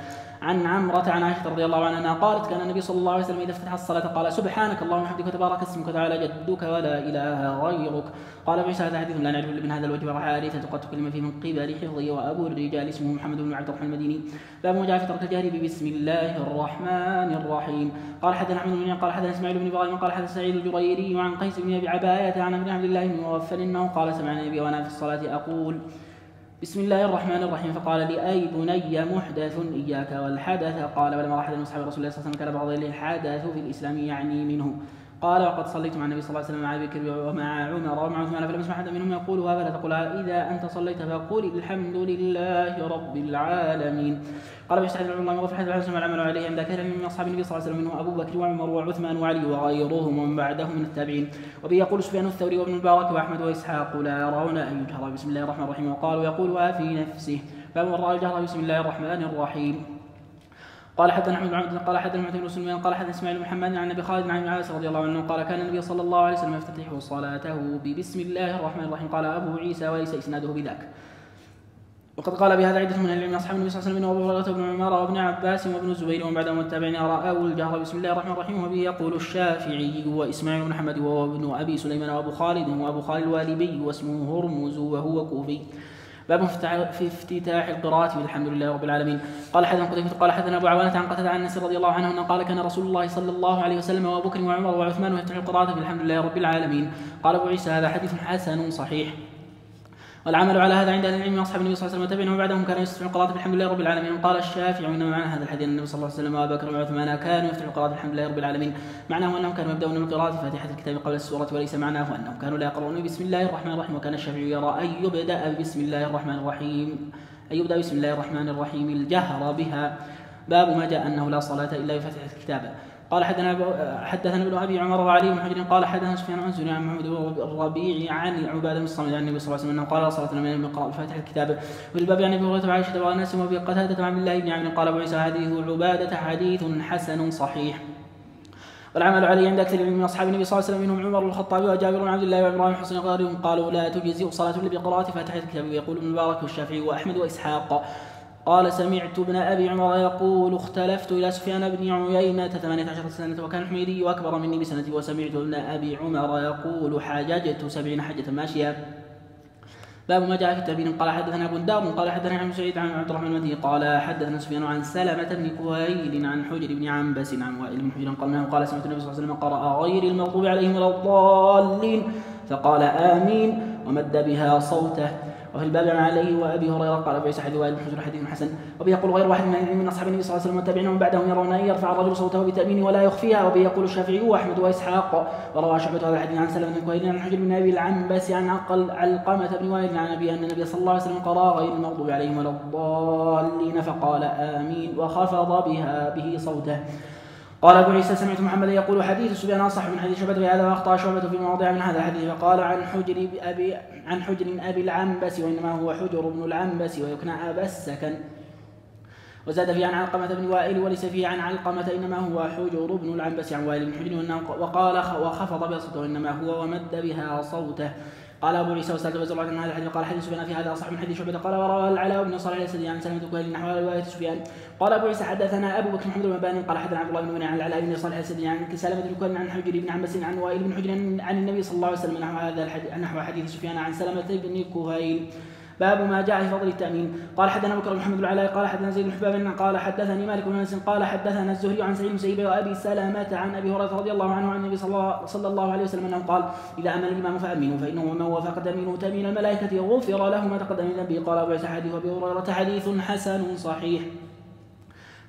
عن عمرة عن عائشة رضي الله عنها قالت كان النبي صلى الله عليه وسلم إذا افتتح الصلاة قال سبحانك اللهم وبحمدك وتبارك اسمك وتعالى جدك ولا إله غيرك. قال ابن هذا حديث لا نعرف من هذا الوجه، وحارثة قد تكلم فيه من قبل حفظه، وأبو الرجال اسمه محمد بن عبد الرحمن المديني. باب ما جاء في ترك الجهر بسم الله الرحمن الرحيم. قال حدثنا احمد بن قال حدثنا اسماعيل بن ابراهيم قال حدثنا سعيد الجريري وعن قيس بن ابي عباية عن ابن عبد الله بن مغفل انه قال سمعنا النبي وانا في الصلاة اقول بسم الله الرحمن الرحيم، فقال لي أي بني محدث إياك والحدث. قال ولما أحد من أصحاب رسول الله صلى الله عليه وسلم كان بعض الحدث في الإسلام يعني منه. قال وقد صليت مع النبي صلى الله عليه وسلم مع أبي بكر ومع عمر ومع عثمان فلم أسمع أحد منهم يقولها فلا تقولها إذا أنت صليت فقل الحمد لله رب العالمين. قال بيستحدث الله مغفر حدث الحسن والعمل عليه عند كثير من أصحاب النبي صلى الله عليه وسلم منهم أبو بكر وعمر وعثمان وعلي وغيرهم ومن بعدهم من التابعين. وبه يقول سفيان الثوري وابن المبارك وأحمد وإسحاق لا يرون أن يجهر بسم الله الرحمن الرحيم، وقالوا يقولها في نفسه. باب من رأى الجهر بسم الله الرحمن الرحيم. قال حدثنا احمد بن عبد قال حدثنا معتمر بن سليمان قال حدثنا اسماعيل بن محمد عن ابي خالد عن عائشه رضي الله عنه قال كان النبي صلى الله عليه وسلم يفتتح صلاته ببسم الله الرحمن الرحيم. قال ابو عيسى وليس اسناده بذاك. وقد قال بهذا عدة من العلم اصحاب النبي صلى الله عليه وسلم وابو هريره وابن عمر وابن عباس وابن الزبير ومن بعدهم التابعين راوا الجهر بسم الله الرحمن الرحيم. وبه يقول الشافعي واسماعيل بن محمد وابن ابي سليمان وابو خالد الوالبي واسمه هرمز وهو كوفي. باب في افتتاح القراءة بالحمد لله رب العالمين. قال حدثنا قتيبة قال حدثنا ابو عوانة عن قتادة عن انس رضي الله عنه انه قال كان رسول الله صلى الله عليه وسلم وابو بكر وعمر وعثمان يفتتح القراءة بالحمد لله رب العالمين. قال ابو عيسى هذا حديث حسن صحيح. والعمل على هذا عند اهل العلم من اصحاب النبي صلى الله عليه وسلم وتابعين وبعدهم كان يفتتح القراءة بالحمد لله رب العالمين. قال الشافعي انما معنى هذا الحديث ان النبي صلى الله عليه وسلم وابو بكر وعثمان كانوا يفتتحوا القراءة بالحمد لله رب العالمين، معناه انهم كانوا يبدأون من قراءة فاتحة الكتاب قبل السورة، وليس معناه انهم كانوا لا يقرؤون بسم الله الرحمن الرحيم. وكان الشافعي يرى ان يبدأ بسم الله الرحمن الرحيم الجهر بها. باب ما جاء انه لا صلاة الا بفتح الكتاب. قال حدثنا ابن ابي عمر وعلي بن حجر قال حدثنا سفيان عن زهري عن محمد الربيع عن عباده بن الصامت عن النبي صلى الله عليه وسلم انه قال صلاه من يقرا بفاتحه الكتاب. وفي الباب عن ابي هريره وعائشه وانس وابي قتاده وعبد الله بن عمرو قال ابو عيسى حديث عباده حديث حسن صحيح. والعمل عليه عند اكثر من اصحاب النبي صلى الله عليه وسلم منهم عمر الخطاب وجابر بن عبد الله وابراهيم حسن غيرهم قالوا لا تجزئ صلاه الا بقراءه فاتحه الكتاب. ويقول ابن المبارك والشافعي واحمد واسحاق قال سمعت ابن أبي عمر يقول اختلفت إلى سفيان بن عيينة 18 سنة وكان الحميدي أكبر مني بسنة. وسمعت ابن أبي عمر يقول حاججت 70 حجة ماشية. باب ما جاء في التبيين. قال حدثنا ابو الدار قال حدثنا عن سعيد عن عبد الرحمن المدني قال حدثنا سفيان عن سلمة بن كهيل عن حجر بن عنبس عن وائل بن حجر قال سمعت النبي صلى الله عليه وسلم قرأ غير المغضوب عليهم ولا الضالين فقال آمين ومد بها صوته. وفي الباب عن علي وابي هريره قال ابو عيسى حديث وائل بن حجر حديث حسن. وبه يقول غير واحد من اصحاب النبي صلى الله عليه وسلم والتابعين ومن بعدهم يرون ان يرفع الرجل صوته بتامين ولا يخفيها. وبه يقول الشافعي واحمد واسحاق. وروى شعبة هذا الحديث عن سلمة بن كهيل عن حجر بن ابي العنبس عن علقمة بن وائل عن ابي ان النبي صلى الله عليه وسلم قرأ غير المغضوب عليهم ولا الضالين فقال آمين وخفض به صوته. قال ابو عيسى سمعت محمدا يقول حديث سفيان اصح من حديث شعبة بهذا واخطا شعبة في مواضع من هذا الحديث. فقال عن حجر ابي العنبس وانما هو حجر بن العنبس ويكنى ابا السكن. وزاد فيه عن علقمة بن وائل وليس فيه عن علقمة انما هو حجر بن العنبس عن وائل بن حجر. وقال وخفض بها صوته انما هو ومد بها صوته. قال ابو عيسى وسالت وزرعت عن هذا الحديث قال حديث سفيان في هذا اصح من حديث شعبة. قال وروى العلاء بن صالح الاسدي عن سلمة كهيل نحو رواية سفيان. قال ابو عيسى حدثنا ابو بكر محمد بن مباني قال حدثنا عبد الله بن منى عن العلاء بن صالح الاسدي عن سلمة بن كهيل عن حجر بن عنبس عن وائل بن حجر عن النبي صلى الله عليه وسلم نحو حديث سفيان عن سلمة بن كهيل. باب ما جاء في فضل التأمين. قال حدثنا بكر بن محمد العلاء قال حدثنا زيد بن حباب قال حدثني مالك بن انس قال حدثنا الزهري عن سعيد بن مسيب وابي سلمة عن ابي هريرة رضي الله عنه عن النبي صلى الله عليه وسلم انه قال اذا امن الامام فامنوا فانه من وافق تامينه تامين الملائكة غفر له ما تقدم من ذنبه. قال ابو عيسى حديث ابي هريرة حديث حسن صحيح.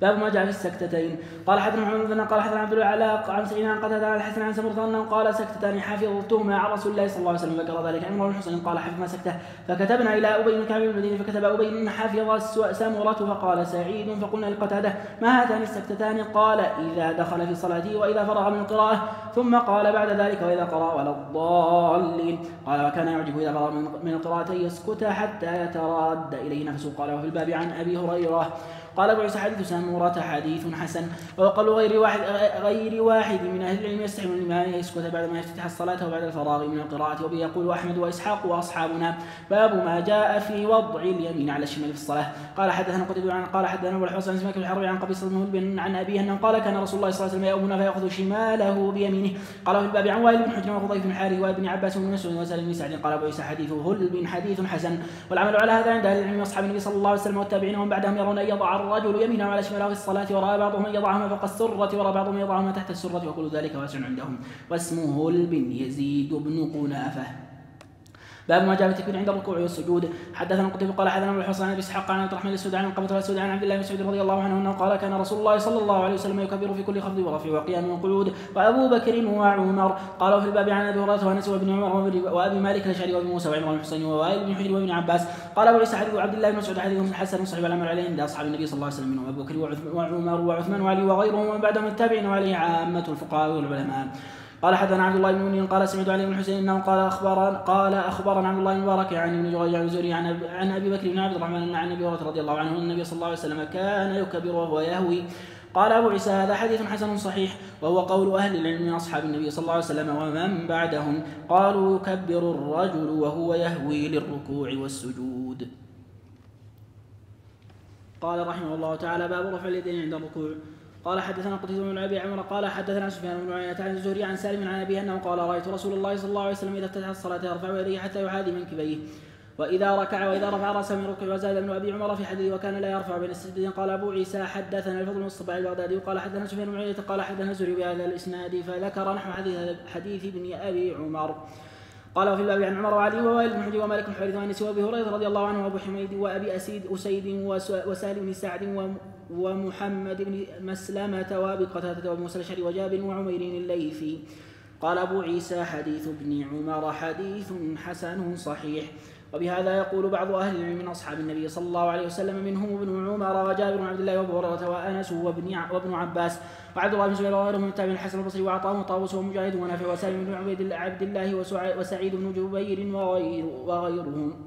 باب ما جاء في السكتتين. قال حدثنا محمد بن قال حدثنا عبد العلاء عن سعيد عن قتادة عن الحسن عن سمرة انه قال سكتتان حفظتهما عن رسول الله صلى الله عليه وسلم. ذكر ذلك عمرو بن حسين قال حفظنا سكته فكتبنا الى ابي بن كعب المديني فكتب ابي حفظ سمرة فقال سعيد فقلنا لقتادة ما هاتان السكتتان؟ قال اذا دخل في صلاته واذا فرغ من القراءة ثم قال بعد ذلك واذا قرأ ولا الضالين. قال وكان يعجب اذا فرغ من القراءة يسكت حتى يتراد اليه نفسه. قال وفي الباب عن ابي هريرة قال أبو عيسى حديث سمورة حديث حسن. وقال غير واحد من أهل العلم يستحب الإمام أن يسكت بعد ما يفتتح الصلاة وبعد الفراغ من القراءة. وبه يقول أحمد وإسحاق وأصحابنا. باب ما جاء في وضع اليمين على الشمال في الصلاة. قال حدثنا قتيبة قال حدثنا أبو الحسن سماك الحربي عن قبيصة بن عن أبيه أنه قال كان رسول الله صلى الله عليه وسلم يؤمنا فيأخذ شماله بيمينه. قال في الباب عن وائل بن حجر وخضيف بن الحارث وابن عباس بن مسعود وسالم بن سعد. قال أبو عيسى حديثه هل حديث حسن. والعمل على هذا عند أهل العلم أصحاب النبي صلى الله عليه وسلم والتابعين ومن بعدهم يرون أن يضع الرجل يمينه على شماله في الصلاة ورأى بعضهم أن يضعهما فوق السرة ورأى بعضهم يضعهما تحت السرة وكل ذلك واسع عندهم. واسمه بن يزيد بن قنافة. باب ما جاء في التكبير عند الركوع والسجود. حدثنا قتيبة قال حدثنا ابو الحسن عن اسحاق عن عبد الرحمن السوداني عن قبة السوداني عن عبد الله بن مسعود رضي الله عنه انه قال كان رسول الله صلى الله عليه وسلم يكبر في كل خفض ورفع وقيام وقعود. وابو بكر وعمر. قالوا في الباب عن ابي هريره وانس وابن عمر وابي مالك الاشعري وابي موسى وعمران الحسين ووائل بن حجر وابن عباس. قال ابو عيسى حديث عبد الله بن مسعود حديث حسن صحيح والعمل عليه عند اصحاب النبي صلى الله عليه وسلم منهم ابو بكر وعمر وعثمان وعلي وغيرهم ومن بعدهم التابعين وعليه عامه الفقهاء والعلماء. قال حدثنا عبد الله بن منير قال سمعت علي بن حسين انه قال اخبرنا عبد الله بن مبارك عن ابن جريج عن الزهري عن ابي بكر بن عبد الرحمن عن ابي هريره رضي الله عنه ان النبي صلى الله عليه وسلم كان يكبر وهو يهوي. قال ابو عيسى هذا حديث حسن صحيح وهو قول اهل العلم من اصحاب النبي صلى الله عليه وسلم ومن بعدهم قالوا يكبر الرجل وهو يهوي للركوع والسجود. قال رحمه الله تعالى باب رفع اليدين عند الركوع. قال حدثنا قتيبة بن ابي عمر قال حدثنا سفيان بن عيينة عن الزهري عن سالم عن ابيه انه قال رايت رسول الله صلى الله عليه وسلم اذا افتتح الصلاه يرفع يديه حتى يحاذي منكبيه واذا ركع واذا رفع راسه من ركوع. وزاد ابن ابي عمر في حديث وكان لا يرفع بين السجدين. قال ابو عيسى حدثنا الفضل بن الصباح البغدادي قال حدثنا سفيان بن عيينة قال حدثنا الزهري بهذا الاسناد فذكر نحو حديث ابن ابي عمر. قال وفي الباب عن عمر وعلي ووائل بن حجر ومالك بن حارث وانس وابي هريره رضي الله عنه وابو حميد وابي اسيد وسالم بن سعد ومحمد بن مسلمة وابي قتادة وابي موسى الاشعري وجابر وعمير الليثي. قال ابو عيسى حديث ابن عمر حديث حسن صحيح. وبهذا يقول بعض اهل العلم من اصحاب النبي صلى الله عليه وسلم منهم ابن عمر وجابر وعبد الله وابو هريره وانس وابن عباس وعبد الله بن زبير وغيرهم من التابعين الحسن البصري وعطاء وطاووس ومجاهد ونافع وسالم بن عبد الله وسعيد بن جبير وغيرهم.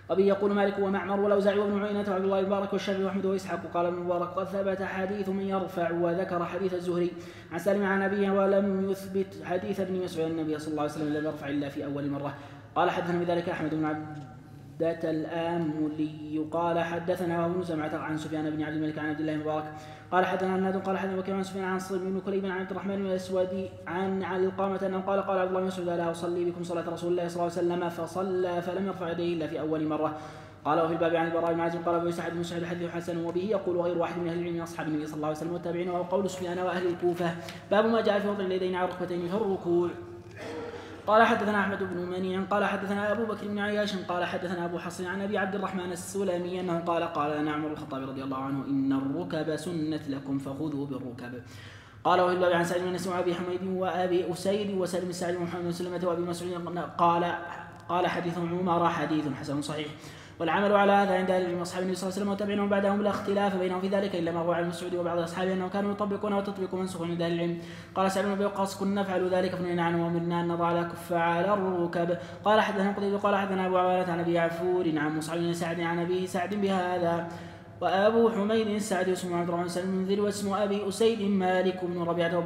وبه يقول مالك ومعمر والأوزاعي وابن عيينة وعبد الله المبارك والشافعي وأحمد وإسحاق. قال ابن المبارك قد ثبت حديث من يرفع وذكر حديث الزهري عن سالم عن أبيه ولم يثبت حديث ابن مسعود النبي صلى الله عليه وسلم لم يرفع إلا في أول مرة. قال حدثنا بذلك أحمد بن عبدة الآملي قال حدثنا ابن سمعة عن سفيان بن عبد الملك عن عبد الله المبارك قال حدثنا الناد قال حدثنا وكيع عن سفيان عن صليب بن كليب عن عبد الرحمن بن الأسود عن علقامة أنه قال عبد الله بن مسعود لا أصلي بكم صلاة رسول الله صلى الله عليه وسلم فصلى فلم يرفع يديه إلا في أول مرة. قال وفي الباب عن البراء بن عازب قال ابو سعد بن سعد حديث حسن. وبه يقول غير واحد من اهل العلم من اصحاب النبي صلى الله عليه وسلم والتابعين وهو قول سفيان واهل الكوفه. باب ما جاء في وضع اليدين على الركبتين في الركوع. قال حدثنا احمد بن منيع قال حدثنا ابو بكر بن عياش قال حدثنا ابو حصين عن ابي عبد الرحمن السلمي انه قال لنا عمر الخطاب رضي الله عنه ان الركب سنت لكم فخذوا بالركب. قال وفي الباب عن سعد بن انس وابي حميد وابي اسيد وسالم بن سعد ومحمد بن سلمة وابي مسعود قال حديث عمر حديث حسن صحيح. والعمل على هذا عند اهل العلم اصحاب النبي صلى الله عليه وسلم وتابعينهم بعدهم لا اختلاف بينهم في ذلك الا ما روى عن مسعود وبعض اصحابه انهم كانوا يطبقون وتطبيق منسوخ عند اهل العلم. قال سعد بن ابي وقاص كنا نفعل ذلك فنهينا عنه وامرنا ان نضع الكف على الركب. قال حدثنا قتيبة قال حدثنا ابو عوانة عن ابي عفور عن مصعب بن سعد عن ابي سعد بهذا. وابو حميد السعدي اسمه عبد الرحمن بن المنذر واسم ابي اسيد مالك بن ربيعه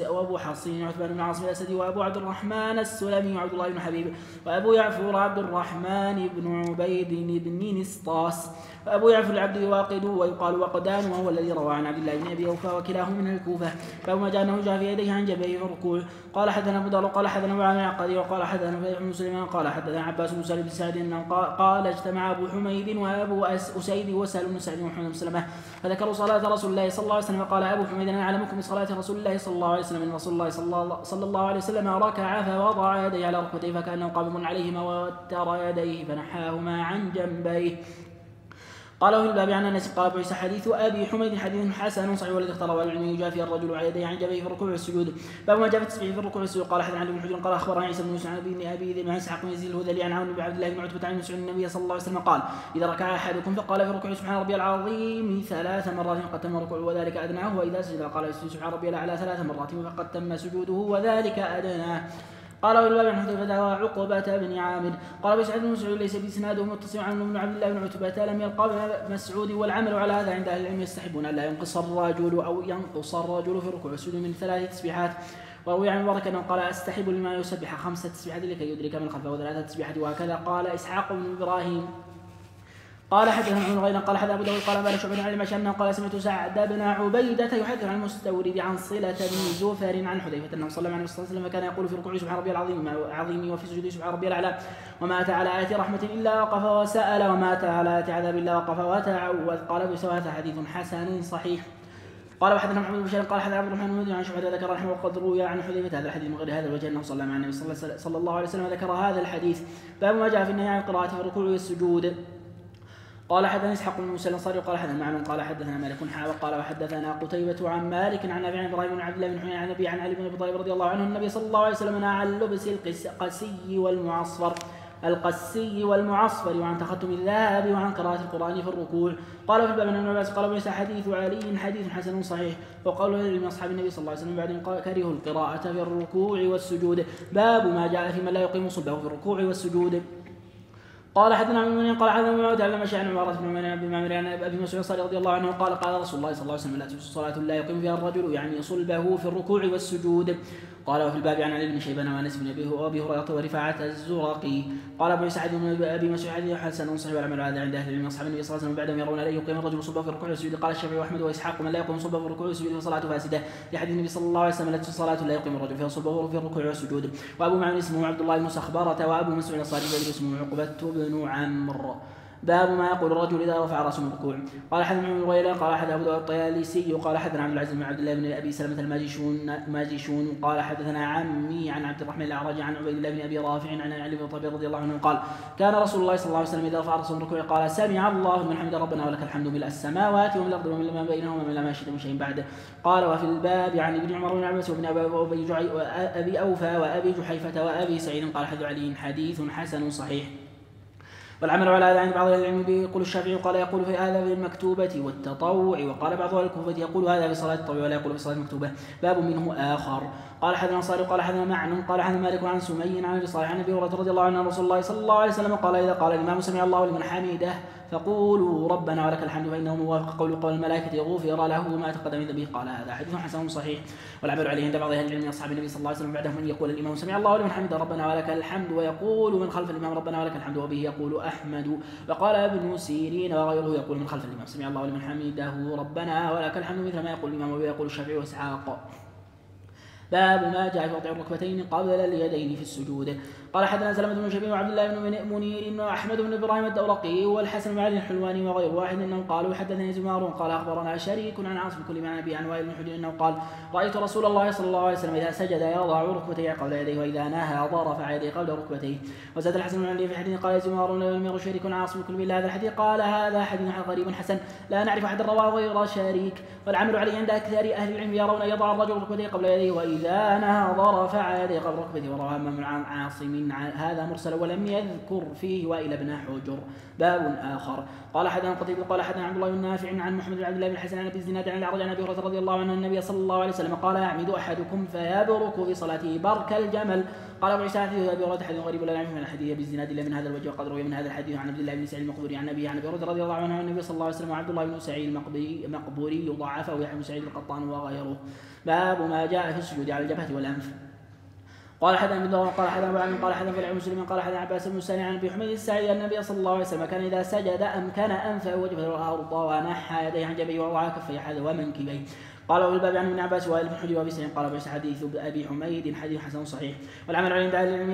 وابو حصين عثمان بن عاصم الاسدي وابو عبد الرحمن السلمي وعبد الله بن حبيب وابو يعفور عبد الرحمن بن عبيد بن نسطاس وابو يعفور العبد واقد ويقال وقدان وهو الذي روى عن عبد الله بن ابي اوفى وكلاهما من الكوفه. فما جاء انه جاء في يديه عن جبهه في الركوع. قال حدثنا ابو دار قال حدثنا ابو عامر العقدي وقال حدثنا فتح بن سليمان قال حدثنا عباس بن سالم بن سعد انه قال اجتمع ابو حميد وابو اسيد وسالم بن سعد ومحمد بن سلمة فذكروا صلاة رسول الله صلى الله عليه وسلم. قال ابو حميد انا اعلمكم بصلاة رسول الله صلى الله عليه وسلم ان رسول الله صلى الله عليه وسلم ركع فوضع يديه على ركبتيه فكانه قابض عليهما ووتر يديه فنحاهما عن جنبيه. قال في الباب عن انس قال ابو عيسى حديث ابي حميد حديث حسن صحيح والذي اختاره العلم يجافي الرجل على يديه عن جبهه في الركوع والسجود. باب ما جاء في التسبيح في الركوع والسجود. قال حدثنا علي بن حجر قال اخبرنا عيسى بن يوسف عن ابي ذئب عن اسحاق بن يزيد الهذلي عن عون بن عبد الله بن عتبة عن مسعود النبي صلى الله عليه وسلم قال اذا ركع احدكم فقال في الركوع سبحان ربي العظيم 3 مرات فقد تم ركوعه وذلك ادناه واذا سجد قال سبحان ربي الاعلى 3 مرات فقد تم سجوده وذلك ادناه. قال وفي الباب عن حذيفة وعقبة بن عامر قال أبو سعيد بن مسعود ليس بإسناده متصل عن بن عبد الله بن عتبة لم يلقى بن مسعود والعمل على هذا عند أهل العلم يستحبون أن لا ينقص الرجل في الركوع والسجود من 3 تسبيحات. وروي عن مبارك أنه قال أستحب لما يسبح 5 تسبيحات لكي يدرك من خلفه 3 تسبيحات. وهكذا قال إسحاق بن إبراهيم قال حدثنا عن غيره قال حدث أبو داود قال بال شعبة عن المشي أنه قال سمعت سعد بن عبيدة يحدث عن المستورد عن صلة بن زفر عن حذيفة أنه صلى الله عليه وسلم كان يقول في ركوعه سبحان ربي العظيم وفي سجوده سبحان ربي الأعلى وما أتى على آية رحمة إلا وقف وسأل وما أتى على آية عذاب إلا وقف وتعوذ. قال أبو سواء حديث حسن صحيح. قال وحدثنا محمد بن بشير قال حدث عبد الرحمن بن عن شعبة ذكر رحمه وقد روي عن حذيفة هذا الحديث من غير هذا الوجه أنه صلى مع النبي صلى الله عليه وسلم ذكر هذا الحديث. باب ما جاء في النهي عن القراءة في الركوع والسجود. قال حدثنا اسحاق بن موسى الانصاري قال حدثنا معن قال حدثنا مالك قال وحدثنا قتيبة عن مالك عن نافع عن ابراهيم بن عبد الله بن حنين عن النبي عن علي بن ابي طالب رضي الله عنه النبي صلى الله عليه وسلم نهى عن لبس القسي والمعصفر وعن تختم الذهب وعن قراءة القرآن في الركوع. قال في الباب عن ابن عباس قال ليس حديث علي حديث حسن صحيح. وقالوا من أصحاب النبي صلى الله عليه وسلم بعدهم كرهوا القراءة في الركوع والسجود. باب ما جاء في من لا يقيم صلبه في الركوع والسجود. قال حدثنا عن المؤمنين قال حدثنا معاذ عن مشي عن عمارة بن معمر عن ابي مسعود رضي الله عنه قال رسول الله صلى الله عليه وسلم لا تجوز صلاة لا يقيم فيها الرجل يعني صلبه في الركوع والسجود. قال وفي الباب عن علي بن شيبان وانس بن ابي هريره ورفاعة الزرقي قال ابو سعد بن ابي مسعود حديث حسن صحيح والعمل هذا عند اهل العلم اصحاب النبي صلى الله عليه وسلم بعدهم يرون لا يقيم الرجل صلبه في الركوع والسجود. قال الشافعي واحمد واسحاق من لا يقيم صلبه في الركوع والسجود فصلاته فاسده لحديث النبي صلى الله عليه وسلم لا تجوز صلاة لا يقيم الرجل فيها صلبه في الركوع والسجود. وابو معمر اسمه عبد الله بن سخبرة وابو مسعود الانصاري اسمه عقبة بن عمرو. باب ما يقول الرجل اذا رفع راسه من الركوع. قال حدثنا ابن غيلان قال حدثنا ابو داود الطيالسي قال حدثنا عبد العزيز بن عبد الله بن ابي سلمة الماجشون قال حدثنا عمي عن عبد الرحمن الاعرج عن عبيد الله بن ابي رافع عن علي بن طبيب رضي الله عنه قال كان رسول الله صلى الله عليه وسلم اذا رفع راسه من الركوع قال سمع الله لمن حمد ربنا ولك الحمد ملء السماوات وملء الارض وملء ما بينهما وملء ما شئت من شيء بعده. قال وفي الباب عن ابن عمر بن عباس وابن ابي اوفى وابي جحيفة وابي سعيد قال حدث علي حديث حسن صحيح. والعمل على هذا عند بعض اهل العلم يقول الشافعي قال يقول في هذا في المكتوبة والتطوع وقال بعض اهل الكوفة يقول هذا في صلاة التطوع ولا يقول في صلاة المكتوبة. باب منه آخر. قال حدثنا صالح قال حدثنا معن قال حدثنا مالك عن سمي عن ابي صالح عن ابي هريرة رضي الله عنه عن رسول الله صلى الله عليه وسلم قال اذا قال الامام سمع الله لمن حمده فقولوا ربنا ولك الحمد فانه موافق قول الملائكة غفر له ما تقدم من ذنبه. قال هذا حديث حسن صحيح. والعمل عليه عند بعض اهل العلم من اصحاب النبي صلى الله عليه وسلم بعدهم من يقول الامام سمع الله لمن حمده ربنا ولك الحمد ويقول من خلف الامام ربنا ولك الحمد وبه يقول احمد. وقال ابن سيرين وغيره يقول من خلف الامام سمع الله لمن حمده ربنا ولك الحمد مثل ما يقول الامام وبه يقول الشافعي واسحاق. باب ما جاء في وضع الركبتين قبل اليدين في السجود. قال حدثنا سلمة بن شبيب وعبد الله بن منير واحمد بن ابراهيم الدورقي والحسن بن علي الحلواني وغير واحد انهم قالوا حدثني زمار قال اخبرنا شريك عن عاصم كل معنى ابي عن وائل بن حجر انه قال رايت رسول الله صلى الله عليه وسلم اذا سجد يضع ركبتيه قبل يديه واذا نهض رفع يديه قبل ركبتيه. وزاد الحسن بن علي في حديث قال زمار لم شريك عاصم كل بالله هذا الحديث قال هذا حديث غريب حسن لا نعرف احد رواه غير شريك. والعمل عليه عند اكثر اهل العلم يرون يضع الرجل ركبتيه قبل يديه واذا نهض رفع يديه قبل ركبتيه. ورواه من عاصم هذا مرسل ولم يذكر فيه وائل بن حجر. باب آخر. قال حدثنا قتيبة قال حدثنا عبد الله بن نافع عن محمد بن عبد الله بن الحسن عن ابي الزناد عن الاعرج عن ابي هريرة رضي الله عنه النبي صلى الله عليه وسلم قال يعمد احدكم فيبرك في صلاته برك الجمل. قال ابو عيسى حديث ابي هريرة حديث غريب لا نعرف من الحديث ابي الزناد الا من هذا الوجه وقد روي من هذا الحديث عن عبد الله بن سعيد المقبوري عن ابي هريرة رضي الله عنه عن النبي صلى الله عليه وسلم وعبد الله بن سعيد المقبوري ضعفه ويحيى بن سعيد القطان وغيره. باب ما جاء في السجود على الجبهة والانف. قال حدثنا ابن داود قال حدثنا ابن قال حدثنا في مسلم قال حدثنا عباس بن سالم عن ابي حميد الساعدي النبي صلى الله عليه وسلم كان اذا سجد امكن انفه وجبهه الارض ونحى يديه عن جبهه ووضع كفيه حذو ومنكبيه. قال وفي الباب عن ابن عباس وائل بن حجر وابي سعيد قال ابي حديث ابي حميد حديث حسن صحيح. والعمل على اهل العلم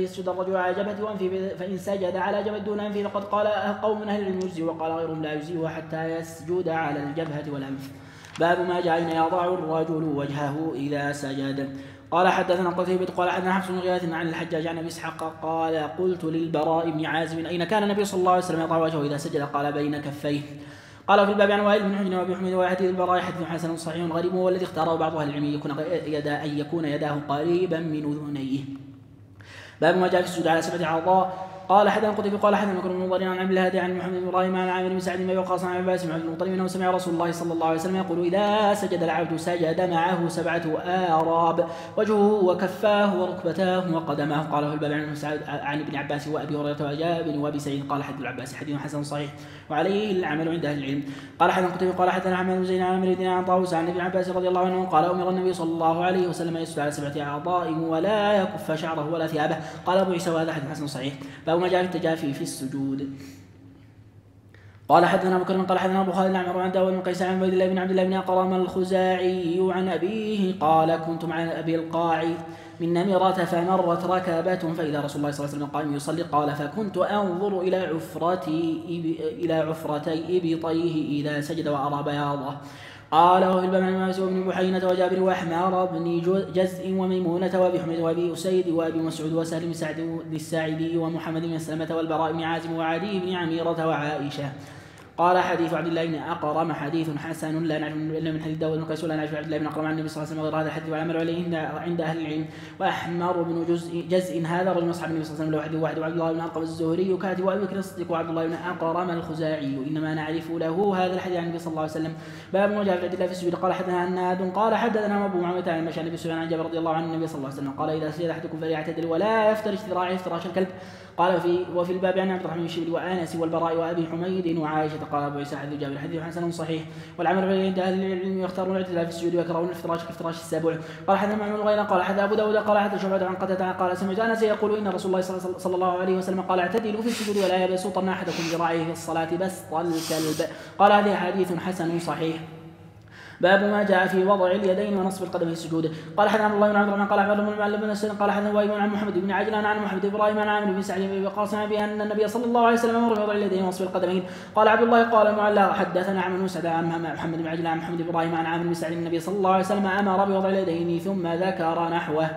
يسجد الرجل على جبهته وانفه فان سجد على جبهه دون انفه فقد قال قوم من اهل العلم يجزي وقال غيرهم لا يجزي حتى يسجد على الجبهه والانف. باب ما جاء يضع الرجل وجهه اذا سجد. قال حدثنا قتيبة قال حدثنا حفص بن غياث عن الحجاج عن ابي اسحاق قال قلت للبراء بن عازب اين كان النبي صلى الله عليه وسلم يضع وجهه اذا سجد قال بين كفيه. قال في الباب عن وائل بن حجر وابي حميد وحديث البراء حديث حسن صحيح غريب والذي اختاره بعض اهل العلم ان يكون يداه قريبا من اذنيه. باب ما جاء في السجود على 7 اعضاء. قال حدثنا قتيبة قال حدثنا بكر بن مضر عن عبد الهادي عن محمد بن ابراهيم عن عامر بن سعد بن وقاص عن عباس بن عبد المطلب انه سمع رسول الله صلى الله عليه وسلم يقول اذا سجد العبد سجد معه 7 آراب وجهه وكفاه وركبتاه وقدماه. قال في الباب عن ابن عباس وابي هريره وجابر وابي سعيد قال حديث العباس حديث حسن صحيح وعليه العمل عند اهل العلم. قال حدثنا قتيبة قال حدثنا احمد بن زيد عن عامر بن عن طاووس عن ابن عباس رضي الله عنه قال امر النبي صلى الله عليه وسلم يسجد على 7 أعضاء ولا يكف شعره ولا ثيابه. قال ابو عيسى وهذا حديث حسن صحيح. باب ما جاء في التجافي في السجود. قال حدثنا ابو بكر قال حدثنا ابو خالد عن عمرو عن داود بن قيس عن عبد الله بن أقرم الخزاعي عن ابيه قال كنت مع ابي القاع من نمرة فمرت ركبة فإذا رسول الله صلى الله عليه وسلم قائم يصلي قال فكنت أنظر إلى عفرتي إبطيه إذا سجد وأرى بياضه. قال وفي الباب عن مالك بن بحينة وجابر وأحمار بن جزء وميمونة وأبي حميد وأبي أسيد وأبي مسعود وسهل بن سعد الساعدي ومحمد بن سلمة والبراء بن عازم وعدي بن عميرة وعائشة. قال حديث عبد الله بن أقرم حديث حسن لا نعرف إلا من حديث داود بن قيس ولا نعرف عبد الله بن أقرم عن النبي صلى الله عليه وسلم غير هذا الحديث والعمل عليه عند أهل العلم. وأحمر بن جزء هذا رجل أصحاب النبي صلى الله عليه وسلم له حديث واحد وعبد الله بن أرقم الزهري كاتب وأبي بكر الصديق وعبد الله بن أقرم الخزاعي إنما نعرف له هذا الحديث عن النبي صلى الله عليه وسلم. باب ما جاء في عبد الله في السجود. قال حدثنا هناد قال حدثنا أبو معاوية عن المشعري بن سفيان عن جابر رضي الله عنه النبي صلى الله عليه وسلم قال إذا سجد أحدكم فليعتدل ولا يفترش ذراعه افتراش الكلب. قال وفي الباب عن عبد الرحمن بن الشبلي وأنس والبراء وأبي حميد وعائشة. قال أبو عيسى حديث جابر حديث حسن صحيح والعمل عليه عند أهل العلم يختارون الاعتدال في السجود ويكرهون الافتراش كافتراش السبع. قال حدثنا معمر الغيلان قال حدث أبو داود قال حدث شعبة عن قتادة قال سمعت أنس يقول إن رسول الله صلى الله عليه وسلم قال اعتدلوا في السجود ولا يبسطن أحدكم ذراعيه في الصلاة بسط الكلب. قال هذا حديث حسن صحيح. باب ما جاء في وضع اليدين ونصب القدم في السجود. قال حدثنا عبد الله بن عبد الرحمن قال حدثنا بن معلم بن السلم قال حدثنا وائل عن محمد بن عجلان عن محمد بن ابراهيم عن عامر بن سعد بن وقاص بان النبي صلى الله عليه وسلم امر بوضع اليدين ونصب القدمين. قال عبد الله قال المعلى حدثنا عن مسعد عن محمد بن عجلان عن محمد بن ابراهيم عن عامر بن سعد النبي صلى الله عليه وسلم امر بوضع اليدين ثم ذكر نحوه